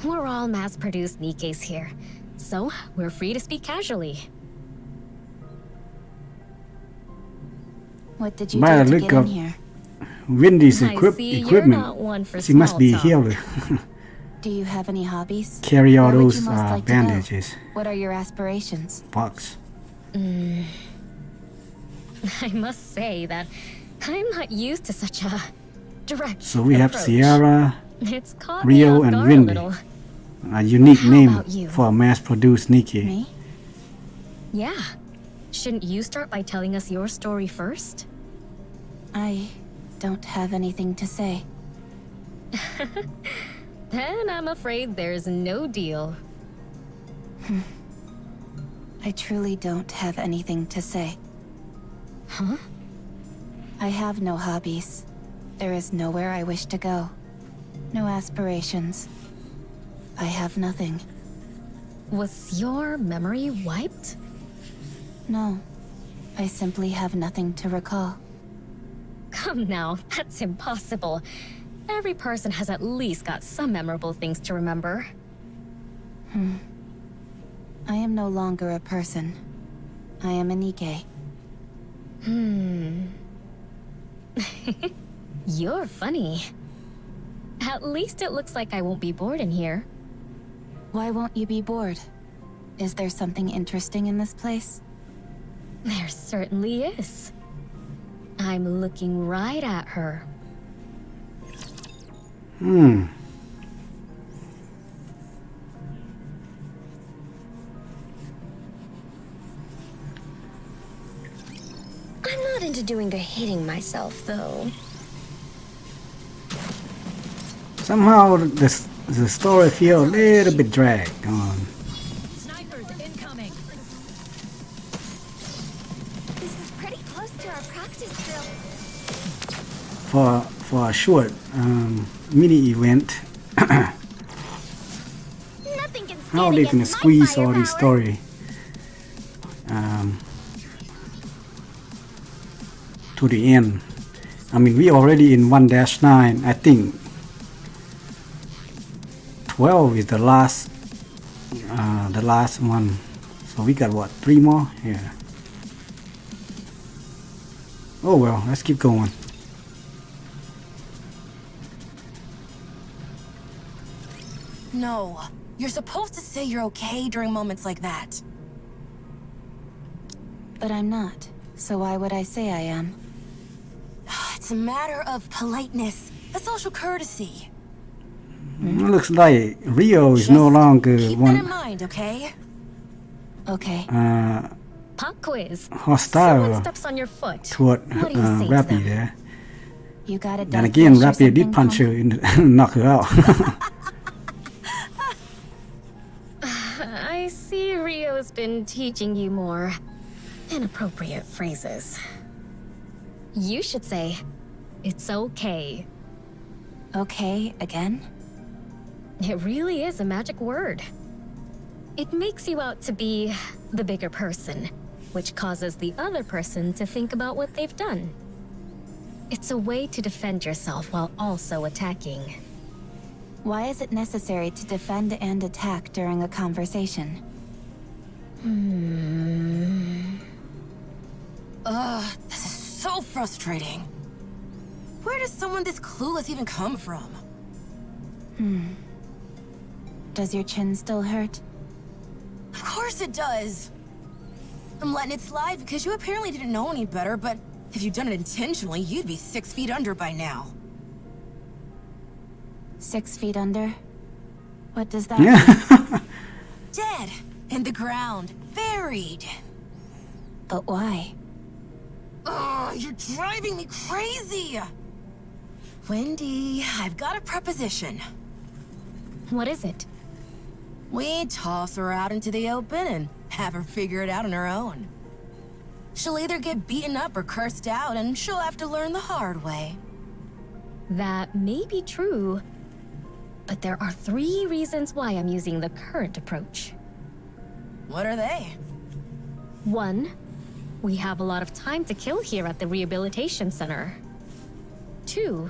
We're all mass-produced Nikkes here, so we're free to speak casually. What did you By do the to look get in of here? Windy's I see you're equipment, not one for she must small be a talk. healer. Do you have any hobbies? Carry all Where would those you most like to go? bandages. What are your aspirations? Box. I must say that I'm not used to such a direct So we have approach. Sierra, It's caught me Rio, off and guard a Windy. little. A unique How name about you? for a mass-produced Nikke. Me? Yeah. Shouldn't you start by telling us your story first? I don't have anything to say. Then I'm afraid there's no deal. I truly don't have anything to say. Huh? I have no hobbies. There is nowhere I wish to go. No aspirations. I have nothing. Was your memory wiped? No. I simply have nothing to recall. Come now, that's impossible. Every person has at least got some memorable things to remember. I am no longer a person. I am a Nikke. You're funny. At least it looks like I won't be bored in here. Why won't you be bored? Is there something interesting in this place? There certainly is. I'm looking right at her. I'm not into doing the hitting myself, though. Somehow the story feels a little bit dragged on. Snipers incoming. This is pretty close to our practice drill. For a short mini event. Nothing can How stand they gonna against my squeeze all this firepower. story to the end? I mean, we already in 1-9. I think 12 is the last one. So we got what, 3 more? Yeah. Oh well, let's keep going. No, you're supposed to say you're okay during moments like that. But I'm not. So why would I say I am? It's a matter of politeness, a social courtesy. Looks like Rio is no longer Keep that in mind, okay? Okay. Pop quiz. hostile Someone steps on your foot. toward What do you say to Rappy them? there. You got a And again, Rappy did punch her in the knock her out. I see Rio's been teaching you more inappropriate phrases. You should say, "It's okay." Okay, again? It really is a magic word. It makes you out to be the bigger person, which causes the other person to think about what they've done. It's a way to defend yourself while also attacking. Why is it necessary to defend and attack during a conversation? Ugh, this is so frustrating. Where does someone this clueless even come from? Does your chin still hurt? Of course it does. I'm letting it slide because you apparently didn't know any better, but if you'd done it intentionally, you'd be 6 feet under by now. 6 feet under? What does that mean? Yeah. Dead. In the ground. Buried. But why? Ugh, you're driving me crazy! Wendy, I've got a proposition. What is it? We toss her out into the open and have her figure it out on her own. She'll either get beaten up or cursed out, and she'll have to learn the hard way. That may be true, but there are 3 reasons why I'm using the current approach. What are they? 1, we have a lot of time to kill here at the rehabilitation center. 2,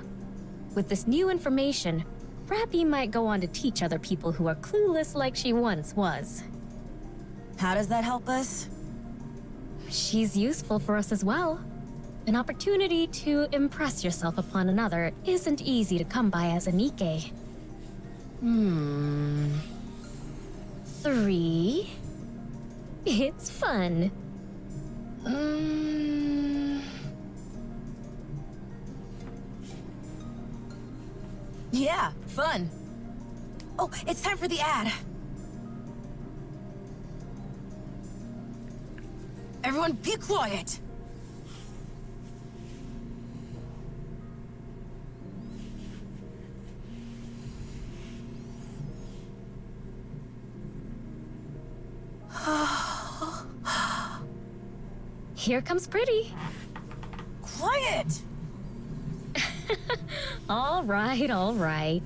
with this new information, Rappy might go on to teach other people who are clueless like she once was. How does that help us? She's useful for us as well. An opportunity to impress yourself upon another isn't easy to come by as a Nikke. 3, it's fun. Yeah, fun. Oh, it's time for the ad. Everyone be quiet. Here comes Pretty. Quiet. All right, all right.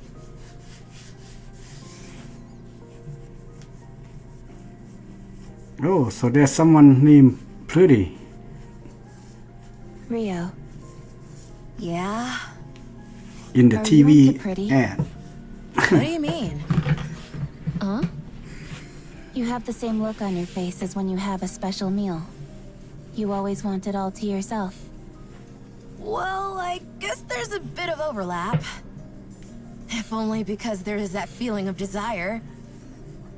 Oh, so there's someone named Pretty. Rio, Yeah? In the Are you TV into Pretty? ad. What do you mean? Huh? you have the same look on your face as when you have a special meal. You always want it all to yourself. Well, I guess there's a bit of overlap. If only because there is that feeling of desire.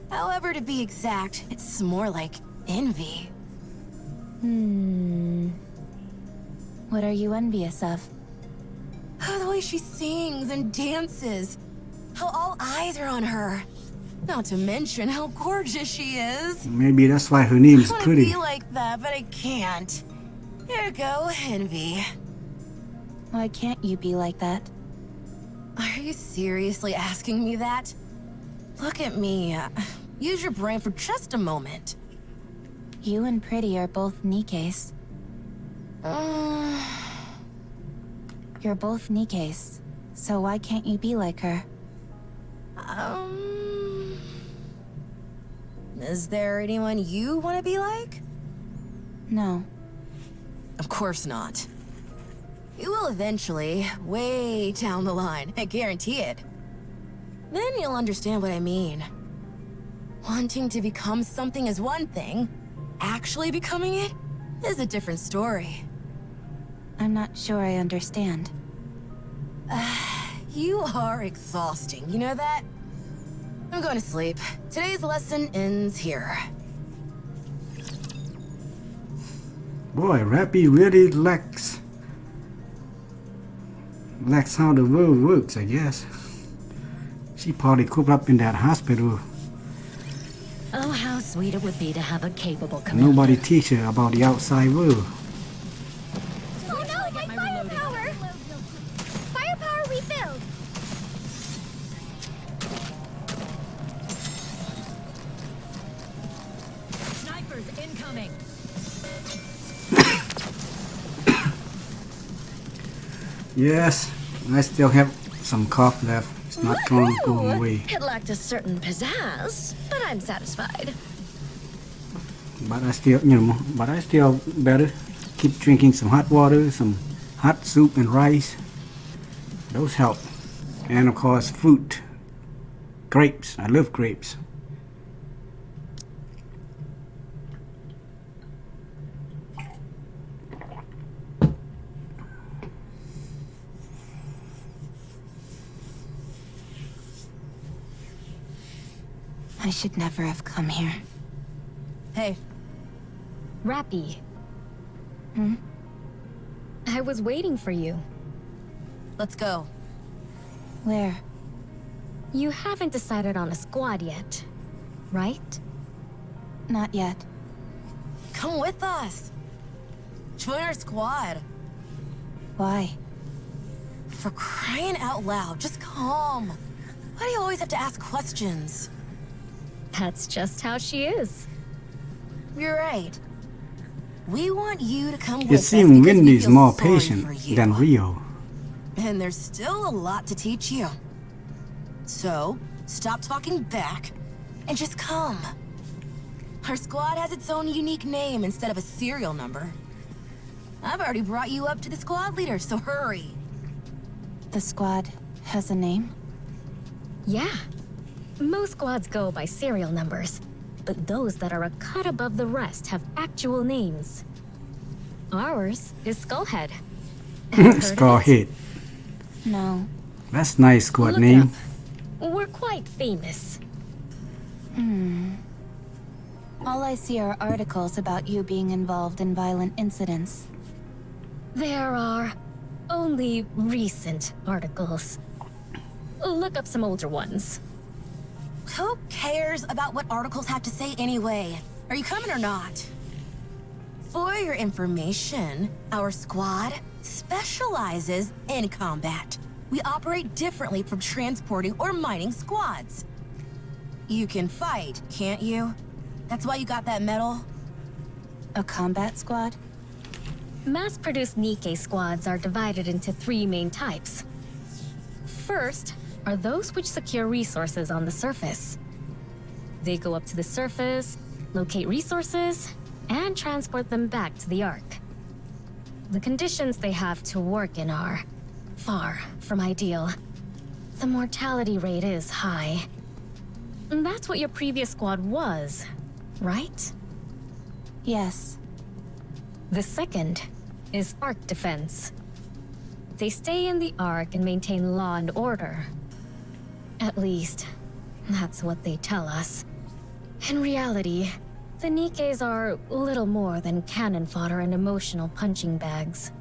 However, to be exact, it's more like envy. What are you envious of? The way way she sings and dances. How all eyes are on her. Not to mention how gorgeous she is. Maybe that's why her name is I want to pretty. be like that, but I can't. Here you go, Envy. Why can't you be like that? Are you seriously asking me that? Look at me. Use your brain for just a moment. You and Pretty are both Nikke's. You're both Nikke's, so why can't you be like her? Is there anyone you want to be like? No. Of course not. You will eventually, way down the line, I guarantee it. Then you'll understand what I mean. Wanting to become something is one thing. Actually becoming it is a different story. I'm not sure I understand. You are exhausting, you know that? I'm going to sleep. Today's lesson ends here. Boy, Rappy really lacks how the world works, I guess. She probably cooped up in that hospital. Oh, how sweet it would be to have a capable commander. Nobody teach her about the outside world. Oh no, my firepower! Firepower refilled! Snipers incoming. Yes, I still have some cough left. It's not going to go away. It lacked a certain pizzazz, but I'm satisfied. But I still better keep drinking some hot water, some hot soup and rice. Those help. And of course, fruit. Grapes. I love grapes. I should never have come here. Hey. Rappy, Hmm? I was waiting for you. Let's go. Where? You haven't decided on a squad yet, right? Not yet. Come with us. Join our squad. Why? For crying out loud, just calm. Why do you always have to ask questions? That's just how she is. You're right. We want you to come with It us seems because we Wendy's feel more sorry patient for you. than Rio. And there's still a lot to teach you. So, stop talking back and just come. Our squad has its own unique name instead of a serial number. I've already brought you up to the squad leader, so hurry. The squad has a name? Yeah. Most squads go by serial numbers, but those that are a cut above the rest have actual names. Ours is Skullhead. Scarhead. No. That's nice squad Look name. it up. We're quite famous. All I see are articles about you being involved in violent incidents. There are only recent articles. Look up some older ones. Who cares about what articles have to say anyway? Are you coming or not? For your information, our squad specializes in combat. We operate differently from transporting or mining squads. You can fight, can't you? That's why you got that medal? A combat squad? Mass-produced Nikke squads are divided into three main types. First are those which secure resources on the surface. They go up to the surface, locate resources, and transport them back to the Ark. The conditions they have to work in are far from ideal. The mortality rate is high. And that's what your previous squad was, right? Yes. The second is Ark defense. They stay in the Ark and maintain law and order. At least, that's what they tell us. In reality, the Nikkes are little more than cannon fodder and emotional punching bags.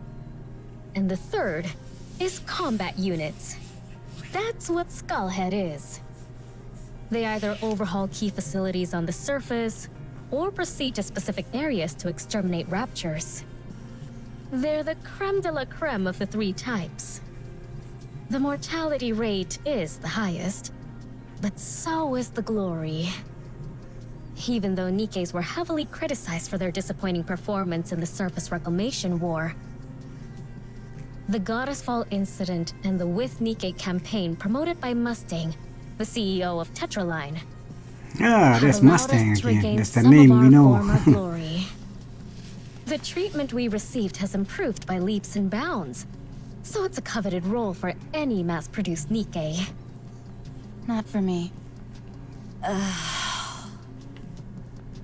And the third is combat units. That's what Skullhead is. They either overhaul key facilities on the surface, or proceed to specific areas to exterminate raptures. They're the creme de la creme of the three types. The mortality rate is the highest, but so is the glory. Even though Nikkes were heavily criticized for their disappointing performance in the Surface Reclamation War, the Goddess Fall incident and the With Nikke campaign promoted by Mustang, the CEO of Tetraline, Ah, that's have allowed Mustang us to again. regain That's the some name of we our know. former glory. The treatment we received has improved by leaps and bounds, so it's a coveted role for any mass-produced Nikke. Not for me.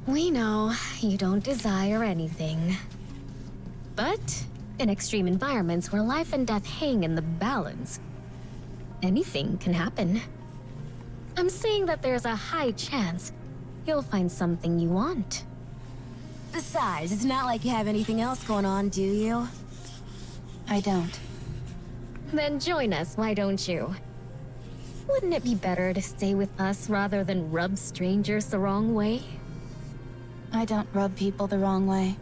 We know you don't desire anything. But in extreme environments where life and death hang in the balance, anything can happen. I'm saying that there's a high chance you'll find something you want. Besides, it's not like you have anything else going on, do you? I don't. Then join us, why don't you? Wouldn't it be better to stay with us rather than rub strangers the wrong way? I don't rub people the wrong way.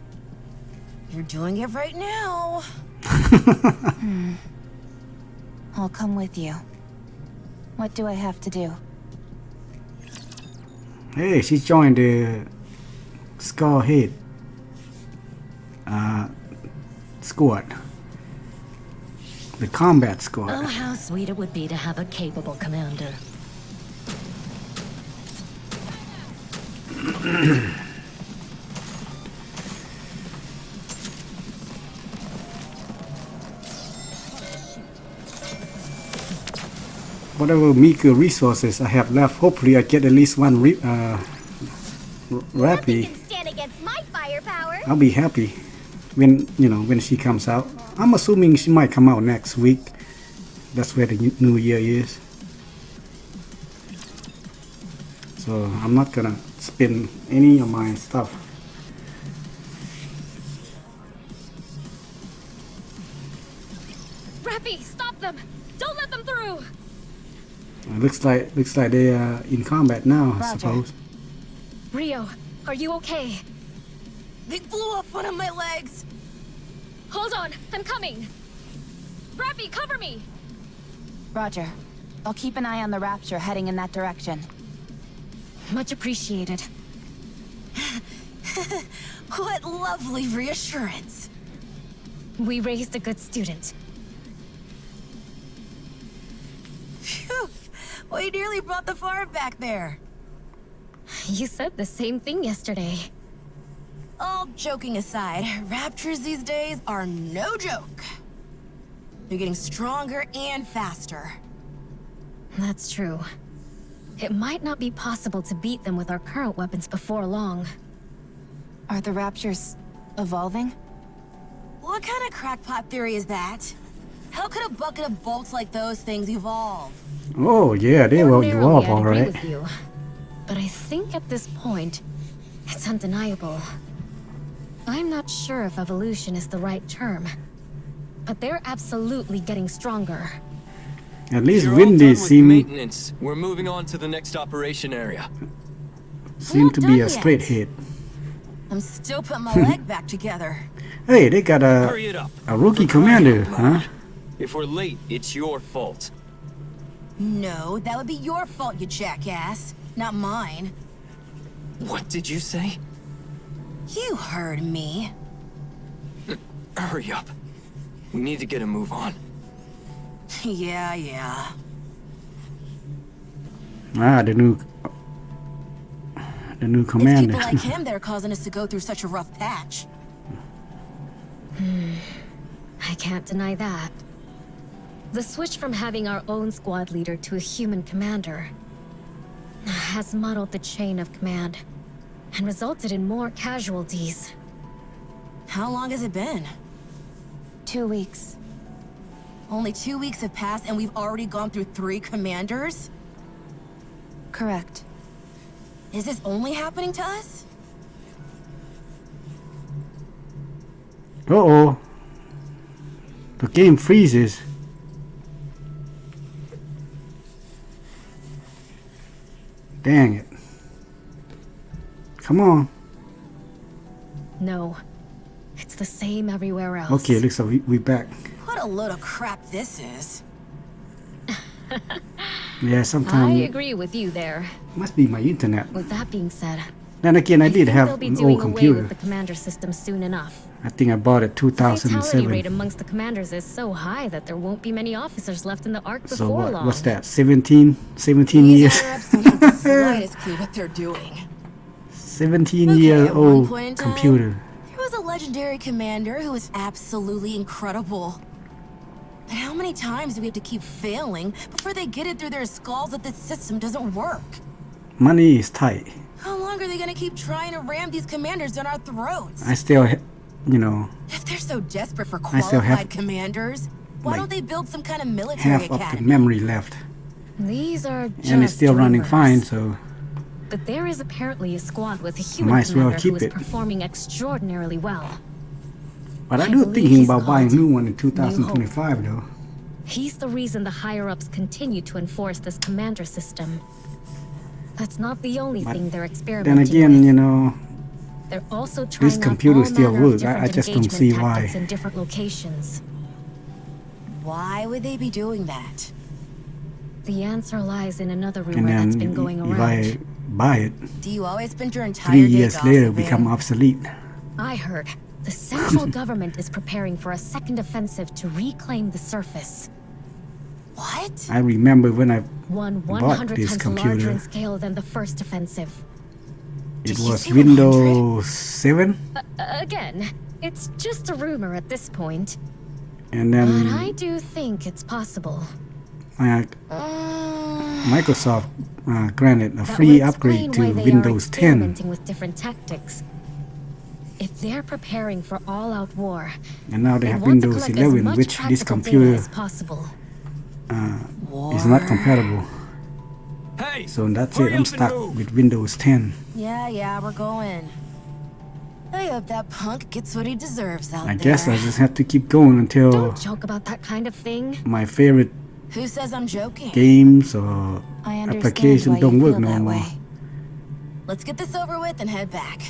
You're doing it right now. I'll come with you. What do I have to do? Hey, she joined the Skullhead squad. The combat squad. Oh, how sweet it would be to have a capable commander. Whatever meager resources I have left, hopefully I get at least one Rappy. Can stand against my firepower. I'll be happy when she comes out. I'm assuming she might come out next week. That's where the new year is. So I'm not gonna spend any of my stuff. Rappy, stop them! Don't let them through! Looks like they are in combat now, I Roger. suppose. Rio, are you okay? They blew up one of my legs. Hold on, I'm coming! Rappy, cover me! Roger. I'll keep an eye on the Rapture heading in that direction. Much appreciated. What lovely reassurance. We raised a good student. Phew. We nearly brought the farm back there. You said the same thing yesterday. All joking aside, raptors these days are no joke. They're getting stronger and faster. That's true. It might not be possible to beat them with our current weapons before long. Are the Raptures evolving? What kind of crackpot theory is that? How could a bucket of bolts like those things evolve? Oh yeah, they will Ordinarily, evolve I'd agree alright. with you. But I think at this point, it's undeniable. I'm not sure if evolution is the right term, but they're absolutely getting stronger. At least You're all done Windy with seem maintenance. We're moving on to the next operation area. Not to be done a yet. straight hit. I'm still putting my leg back together. Hey, they got Hurry it up. a rookie commander, huh? If we're late, it's your fault. No, that would be your fault, you jackass. Not mine. What did you say? You heard me. Hurry up. We need to get a move on. Yeah. Ah, the new It's commander. people like him that are causing us to go through such a rough patch. I can't deny that. The switch from having our own squad leader to a human commander has muddled the chain of command and resulted in more casualties. How long has it been? 2 weeks. Only 2 weeks have passed and we've already gone through 3 commanders? Correct. Is this only happening to us? Uh-oh. The game freezes. Dang it. Come on. No. It's the same everywhere else. Okay, looks like we back. What a load of crap this is. Yeah, I sometimes agree with you there. must be my internet. With that being said, Then again, I did think have they'll be an doing old away computer. with the commander system soon enough. I think I bought it The fatality 2007. rate amongst the commanders is so high that there won't be many officers left in the Ark So before long. what's that? 17 These years. higher-ups don't have the slightest clue what they're doing. 17-year-old at one point in time, computer. There was a legendary commander who was absolutely incredible. But how many times do we have to keep failing before they get it through their skulls that this system doesn't work? Money is tight. How long are they gonna keep trying to ram these commanders down our throats? I still, you know, If they're so desperate for I still have, qualified commanders, why like, don't they build some kind of military half of academy? the memory left. These are just And it's still running rumors. fine, so But there is apparently a squad with a human might as well commander keep who is it. performing extraordinarily well. But I I do believe thinking he's about buying a called new one in 2025 though. He's the reason the higher-ups continue to enforce this commander system. That's not the only But thing they're then experimenting again, with. you know, They're also trying this out computer all still manner of works. I different just don't engagement see why. tactics in different locations. Why would they be doing that? The answer lies in another And rumor that's then been going if around. I buy it, Do you always spend your entire 3 day years later gossiping? become obsolete. I heard the central government is preparing for a second offensive to reclaim the surface. What? I remember when I One bought 100 this times larger computer, in scale than the first offensive. it Did you was say 100? Windows 7, Again, it's just a rumor at this point. and But then I do think it's possible. Microsoft granted a That free would upgrade explain to why they are Windows 10. experimenting with different tactics. If they're preparing for all-out war, And now they they have want to Windows collect as 11, much which this practical data computer as possible. is not compatible. Hey! So that's hurry it, I'm up and stuck move. with Windows 10. Yeah, we're going. I hope that punk gets what he deserves out I there. guess I just have to keep going until Don't joke about that kind of thing. my favorite Who says I'm joking? games or I understand application why don't you work feel no that more. way. Let's get this over with and head back.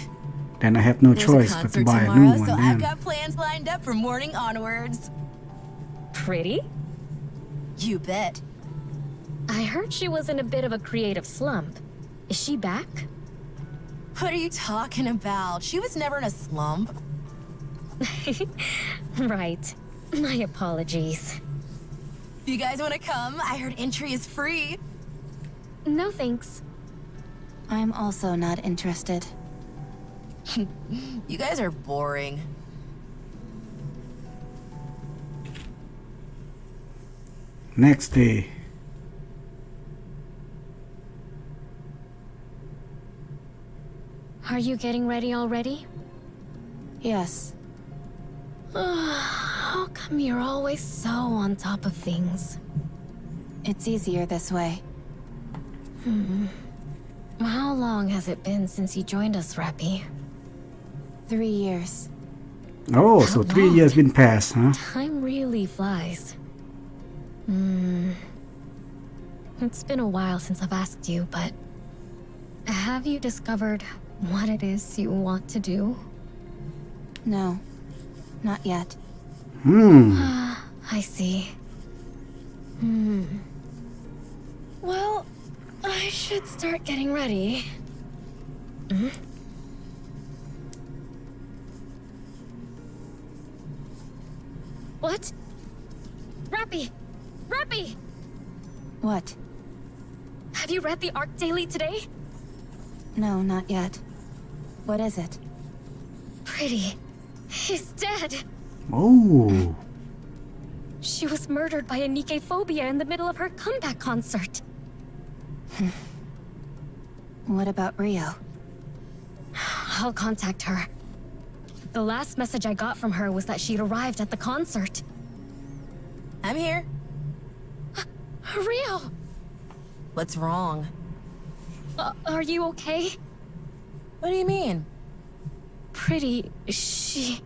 Then I have no There's choice a but to concert buy a tomorrow, new one so I've then. got plans lined up from morning onwards. Pretty? You bet. I heard she was in a bit of a creative slump. Is she back? What are you talking about? She was never in a slump. Right. My apologies. You guys want to come? I heard entry is free. No thanks. I'm also not interested. You guys are boring. Next day. Are you getting ready already? Yes. How come you're always so on top of things? It's easier this way. How long has it been since you joined us, Rappy? 3 years. Oh, so 3 years been passed, huh? Time really flies. It's been a while since I've asked you, but have you discovered what it is you want to do? No, not yet. I see. Well, I should start getting ready. What? Rappy! Rappy! What? Have you read the Arc Daily today? No, not yet. What is it? Pretty. He's dead. Oh, She was murdered by a Nikke phobia in the middle of her comeback concert. What about Rio? I'll contact her. The last message I got from her was that she'd arrived at the concert. I'm here. Rio! What's wrong? Are you okay? What do you mean? Pretty, she...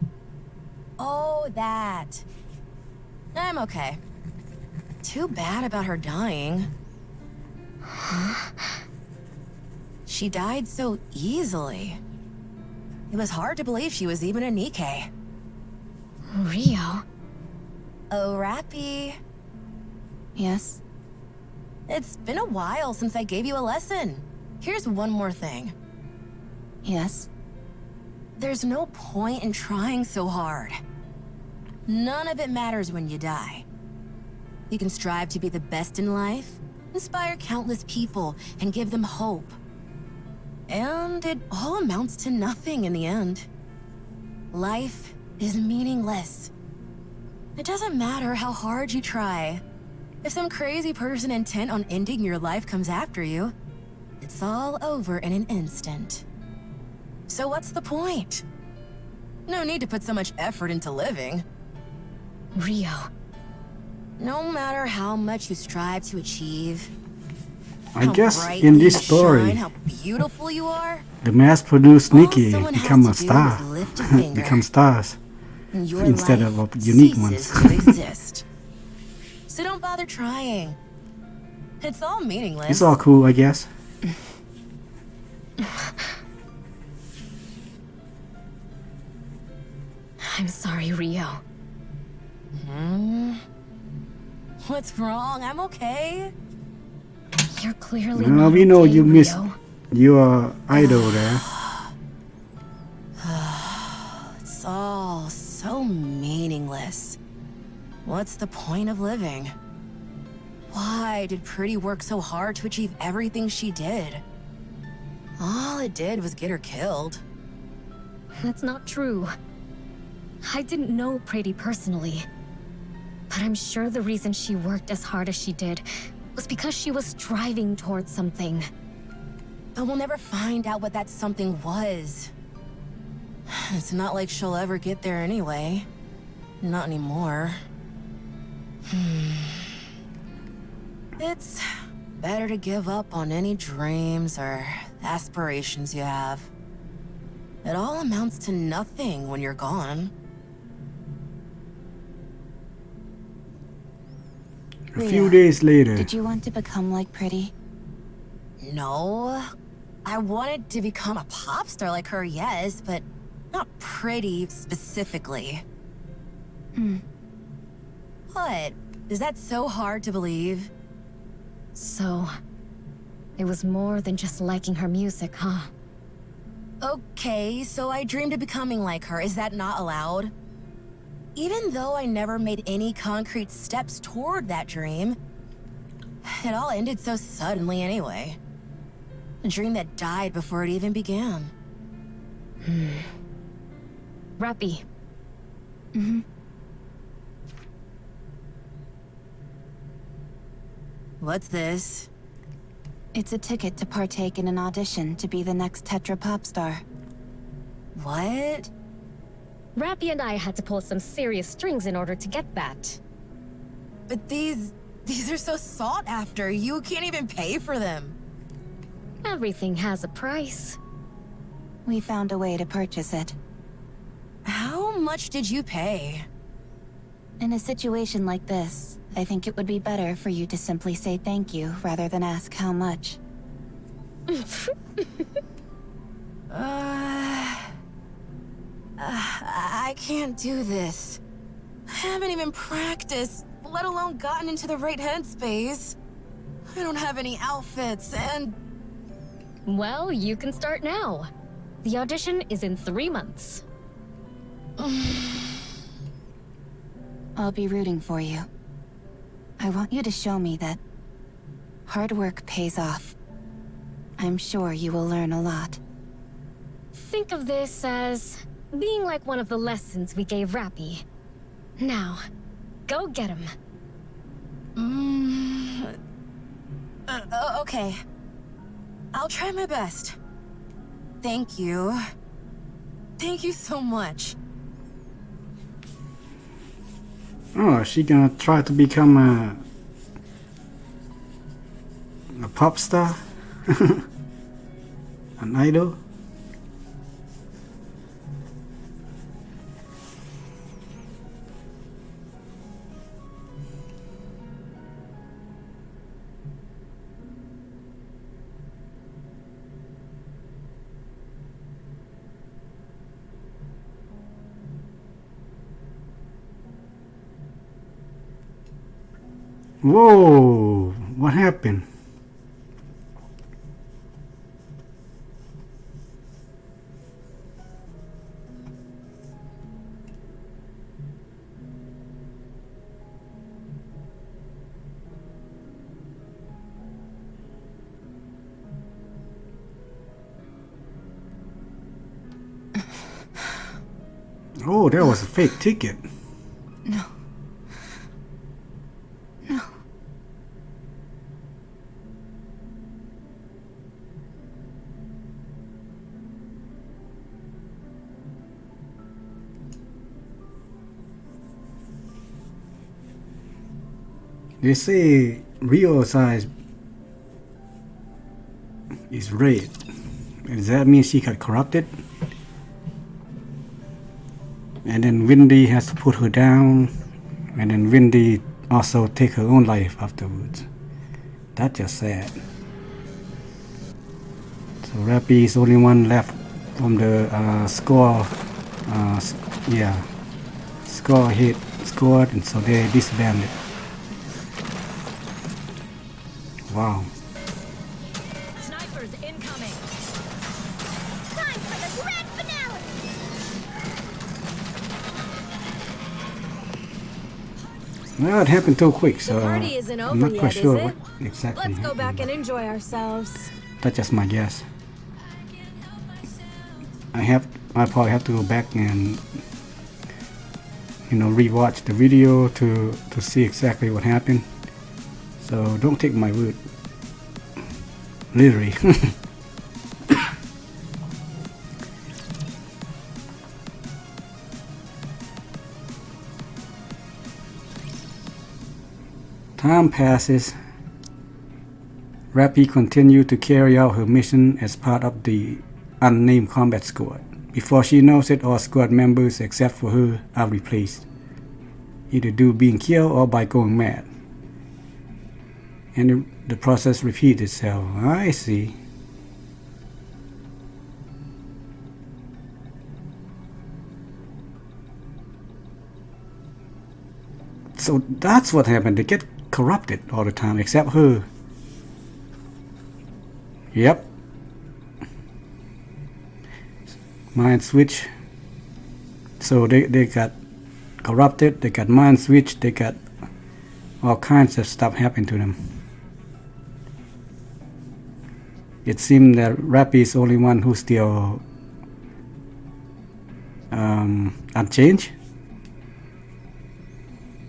Oh, that. I'm okay. Too bad about her dying. she died so easily. It was hard to believe she was even a Nikke. Rio? Oh, Rappy. Yes? It's been a while since I gave you a lesson. Here's one more thing. Yes? There's no point in trying so hard. None of it matters when you die. You can strive to be the best in life, inspire countless people, and give them hope. And it all amounts to nothing in the end. Life is meaningless. It doesn't matter how hard you try. If some crazy person intent on ending your life comes after you, it's all over in an instant. So what's the point? No need to put so much effort into living. Rio. No matter how much you strive to achieve, I how guess bright in this you story, shine, how beautiful you are, the mass-produced all Nikke someone has become to a do star, is lift a finger, become stars and your instead life of unique ceases ones. to exist. So don't bother trying. It's all meaningless. It's all cool, I guess. I'm sorry, Rio. What's wrong? I'm okay. You're clearly Well, not we know okay, you miss Rio. your idol there. It's all so meaningless. What's the point of living? Why did Pretty work so hard to achieve everything she did? All it did was get her killed. That's not true. I didn't know Pretty personally. But I'm sure the reason she worked as hard as she did was because she was striving towards something. But we'll never find out what that something was. It's not like she'll ever get there anyway. Not anymore. It's better to give up on any dreams or aspirations you have. It all amounts to nothing when you're gone. A few days later, Did you want to become like Pretty? No. I wanted to become a pop star like her, yes, but not Pretty specifically. What? Is that so hard to believe? So, it was more than just liking her music, huh? Okay, so I dreamed of becoming like her. Is that not allowed? Even though I never made any concrete steps toward that dream, it all ended so suddenly anyway. A dream that died before it even began. Rappy. What's this? It's a ticket to partake in an audition to be the next Tetra pop star. What? Rappy and I had to pull some serious strings in order to get that. But these are so sought after. You can't even pay for them. Everything has a price. We found a way to purchase it. How much did you pay? In a situation like this, I think it would be better for you to simply say thank you rather than ask how much. I can't do this. I haven't even practiced, let alone gotten into the right headspace. I don't have any outfits, and... Well, you can start now. The audition is in 3 months. I'll be rooting for you. I want you to show me that hard work pays off. I'm sure you will learn a lot. Think of this as being like one of the lessons we gave Rappy. Now, go get him. Okay. I'll try my best. Thank you. Thank you so much. oh, she gonna try to become a pop star, an idol. Whoa, what happened? Oh, that was a fake ticket. No. No. They say Rio's eyes is red. Does that mean she got corrupted? And then Wendy has to put her down, and then Wendy also take her own life afterwards. That's just sad. So Rappy is only one left from the score. Score hit scored, and so they disbanded. Wow. Snipers incoming. Time for the grand finale! Well, it happened too quick, so The party isn't I'm over not yet, quite sure is what it? exactly Let's go happened, back and but enjoy ourselves. that's just my guess. I probably have to go back and rewatch the video to see exactly what happened. So don't take my word literally. Time passes. Rappy continued to carry out her mission as part of the unnamed combat squad. Before she knows it, all squad members except for her are replaced, either due being killed or by going mad. And the process repeats itself. I see. So that's what happened. They get corrupted all the time, except her. Yep. Mind switch. So they got corrupted, they got mind switch, they got all kinds of stuff happened to them. It seemed that Rappy is the only one who's still unchanged.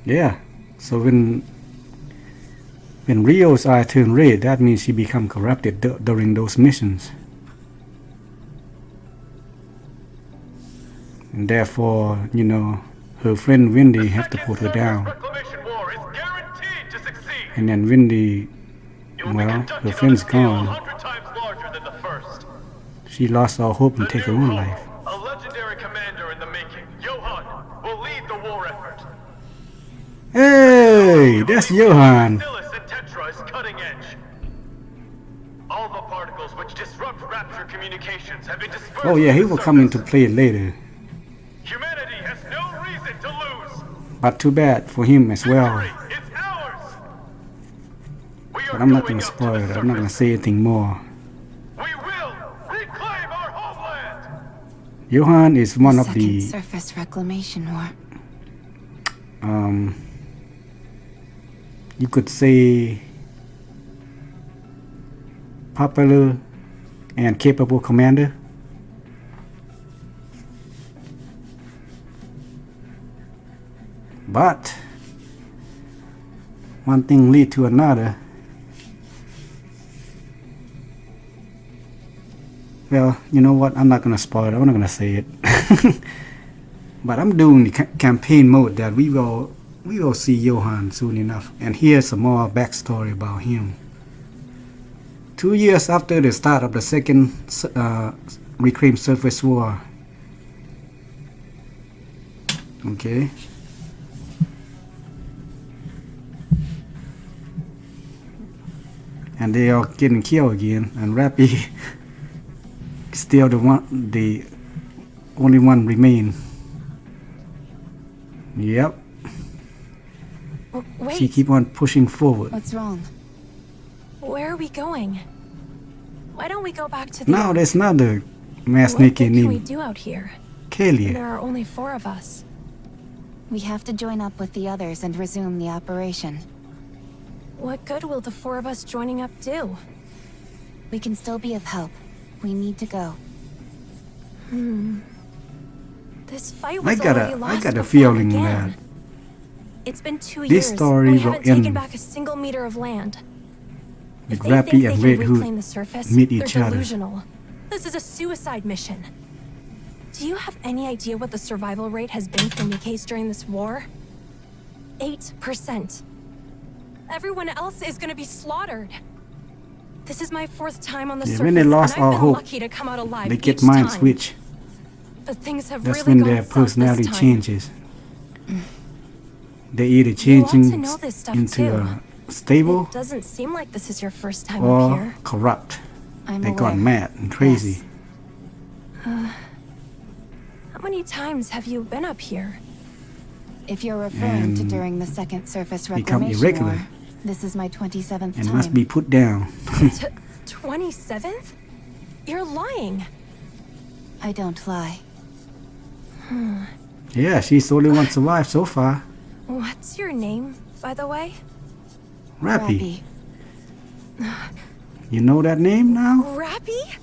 Yeah. So when Rio's eye turned red, that means she become corrupted during those missions. And therefore, her friend Wendy have to put her down. And then Wendy, well, her friend's gone. She lost all hope and take her own life. A legendary commander in the making, Johan, will lead the war effort. Hey, that's Johan. Tetra is cutting edge. All the particles which disrupt Rapture communications have been dispersed. Oh yeah, he will come into play later. Humanity has no reason to lose. But too bad for him as well. It's ours. But I'm not gonna spoil it. I'm not gonna say anything more. We will reclaim our homeland. Johan is one of the surface reclamation war. You could say popular and capable commander. But one thing lead to another. Well, you know what? I'm not gonna spoil it. I'm not gonna say it. But I'm doing the campaign mode that we will see Johan soon enough. And here's some more backstory about him. 2 years after the start of the second Reclaim Surface War. Okay. And they are getting killed again. And Rappy still the only one remain. Yep. Wait. She keep on pushing forward. What's wrong? Where are we going? Why don't we go back to the... Now there's another mass What Nikke can we named do out here? Kaylee. There are only 4 of us. We have to join up with the others and resume the operation. What good will the 4 of us joining up do? We can still be of help. We need to go. This fight was already lost I got a before it feeling began. that It's been 2 this years, story and we will haven't taken end back a single meter of land. with If they Rappy think and they Red can reclaim Hood the surface, meet they're each other. delusional. This is a suicide mission. Do you have any idea what the survival rate has been for Nikke's during this war? 8%. Everyone else is gonna be slaughtered. This is my 4th time on the surface, When they lost and I've all been hope, lucky to come out alive they get each mind time. switch. But things have That's really when gone their south this personality time. changes. They either You ought changing to know this stuff into too. stable It doesn't seem like this is your first time up or here. corrupt. I'm They aware. gone mad and crazy. How many times have you been up here? If you're referring to And during the second surface become reclamation irregular. war, this is my 27th And time. must be put down. 27th? You're lying. I don't lie. Yeah, she's the only one survived so far. What's your name, by the way? Rappy. You know that name now? Rappy?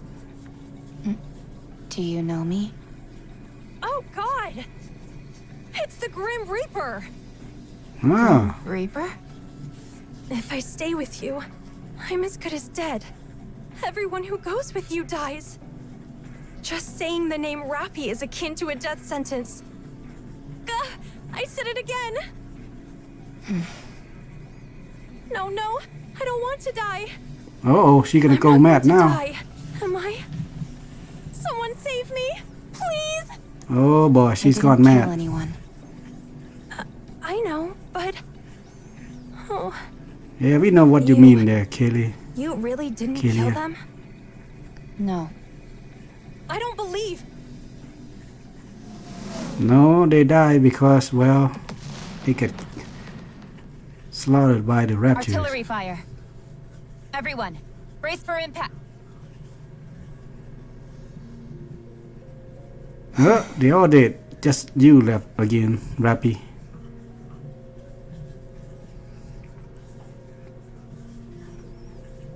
Do you know me? Oh God! It's the Grim Reaper! Ah, Reaper? If I stay with you, I'm as good as dead. Everyone who goes with you dies. Just saying the name Rappy is akin to a death sentence. Gah! I said it again! No, I don't want to die. oh, she gonna I'm go not mad going to now. die. Am I? Someone save me, please! Oh boy, she's I gone didn't kill mad. anyone. I know, but... Oh, Yeah, we know what you mean there, Kelly. you really didn't Kill kill ya. them? No. I don't believe... No, they die because, well, they get slaughtered by the raptors. Artillery fire. Everyone, brace for impact. They all dead. Just you left again, Rappy.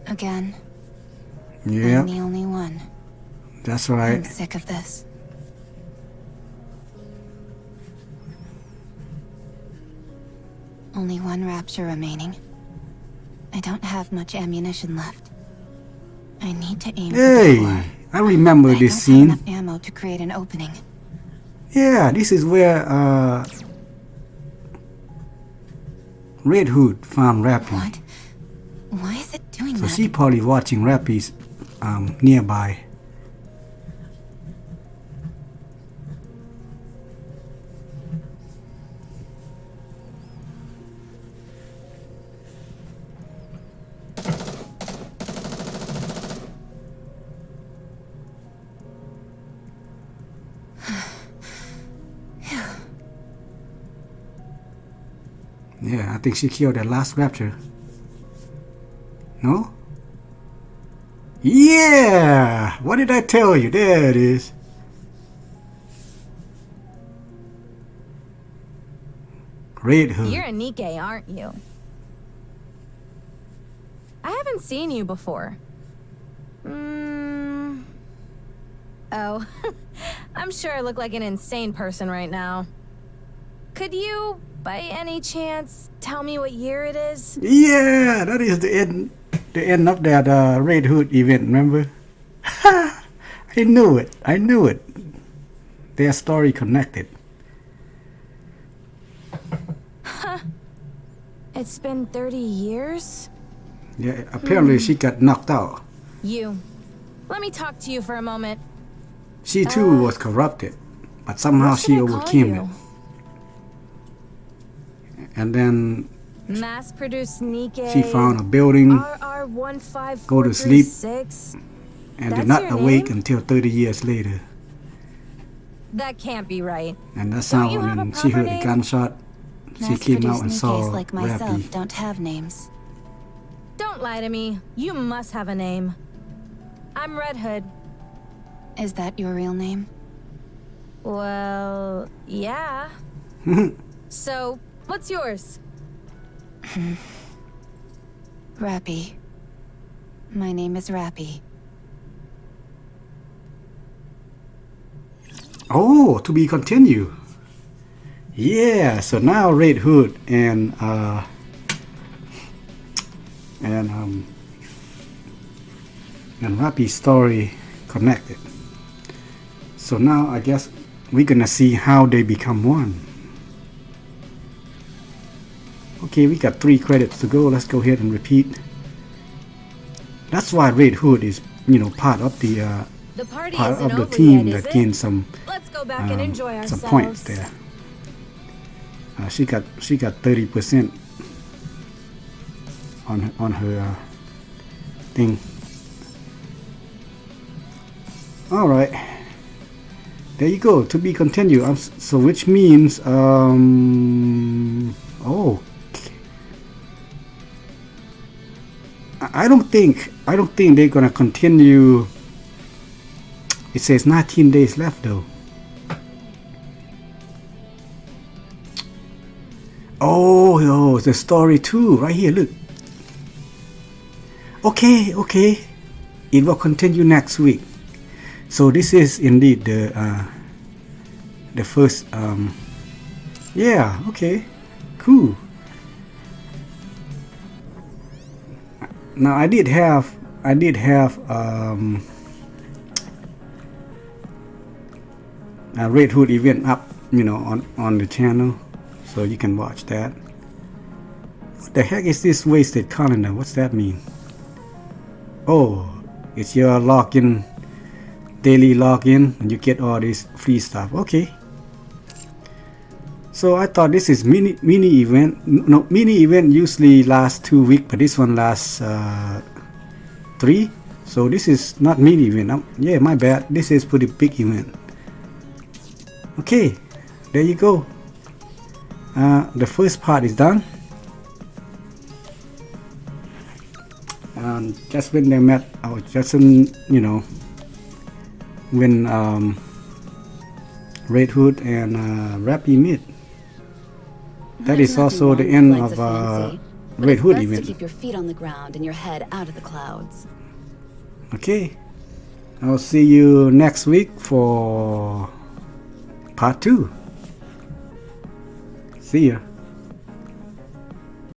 Again. Yeah, I'm the only one. that's I'm right. sick of this. Only one rapture remaining. I don't have much ammunition left. I need to aim for the core. Hey, I remember I this don't scene. have enough ammo to create an opening. Yeah, this is where Red Hood found Rappy. What? Why is it doing So that? she probably watching Rappy's nearby. Yeah, I think she killed that last raptor. No? Yeah! What did I tell you? There it is. Red Hood. You're a Nikke, aren't you? I haven't seen you before. Oh, I'm sure I look like an insane person right now. Could you, by any chance, tell me what year it is? Yeah, that is the end of that Red Hood event, remember? I knew it. Their story connected. It's been 30 years? Yeah, apparently she got knocked out. You. Let me talk to you for a moment. She too was corrupted, but somehow What she should I call overcame you? it. And then Mass-produced Nikke. she found a building, RR15436. go to sleep, and That's did not your awake name? until 30 years later. That can't be right. And that's Don't how you have when a she heard proper the name? gunshot, she came out Mass-produced and Nikke's saw like myself Rappy. don't have names. Don't lie to me. You must have a name. I'm Red Hood. Is that your real name? Well, yeah. So, what's yours? Rappy. My name is Rappy. Oh, to be continued. Yeah, so now Red Hood and Rappy's story connected. So now I guess we're gonna see how they become one. Okay, we got 3 credits to go. Let's go ahead and repeat. That's why Red Hood is, part of the party part isn't of the over team yet, is that it? gained some Let's go back and enjoy ourselves. some points there. She got 30% on her thing. All right, there you go. To be continued. So which means oh, I don't think they're gonna continue. It says 19 days left though. Oh, the story too, right here, look. Okay. It will continue next week. So this is indeed the first, yeah, okay, cool. Now I did have a Red Hood event up, on the channel. So you can watch that. What the heck is this wasted calendar? What's that mean? Oh, it's your login, daily login, and you get all this free stuff. Okay. So I thought this is mini event. No, mini event usually lasts 2 weeks, but this one lasts 3. So this is not mini event. Yeah, my bad. This is pretty big event. Okay, there you go. The first part is done. Just when they met, just when Red Hood and Rappy meet. That is also the end of Red Hood event. To keep your feet on the ground and your head out of the clouds. Okay, I'll see you next week for part 2. See ya.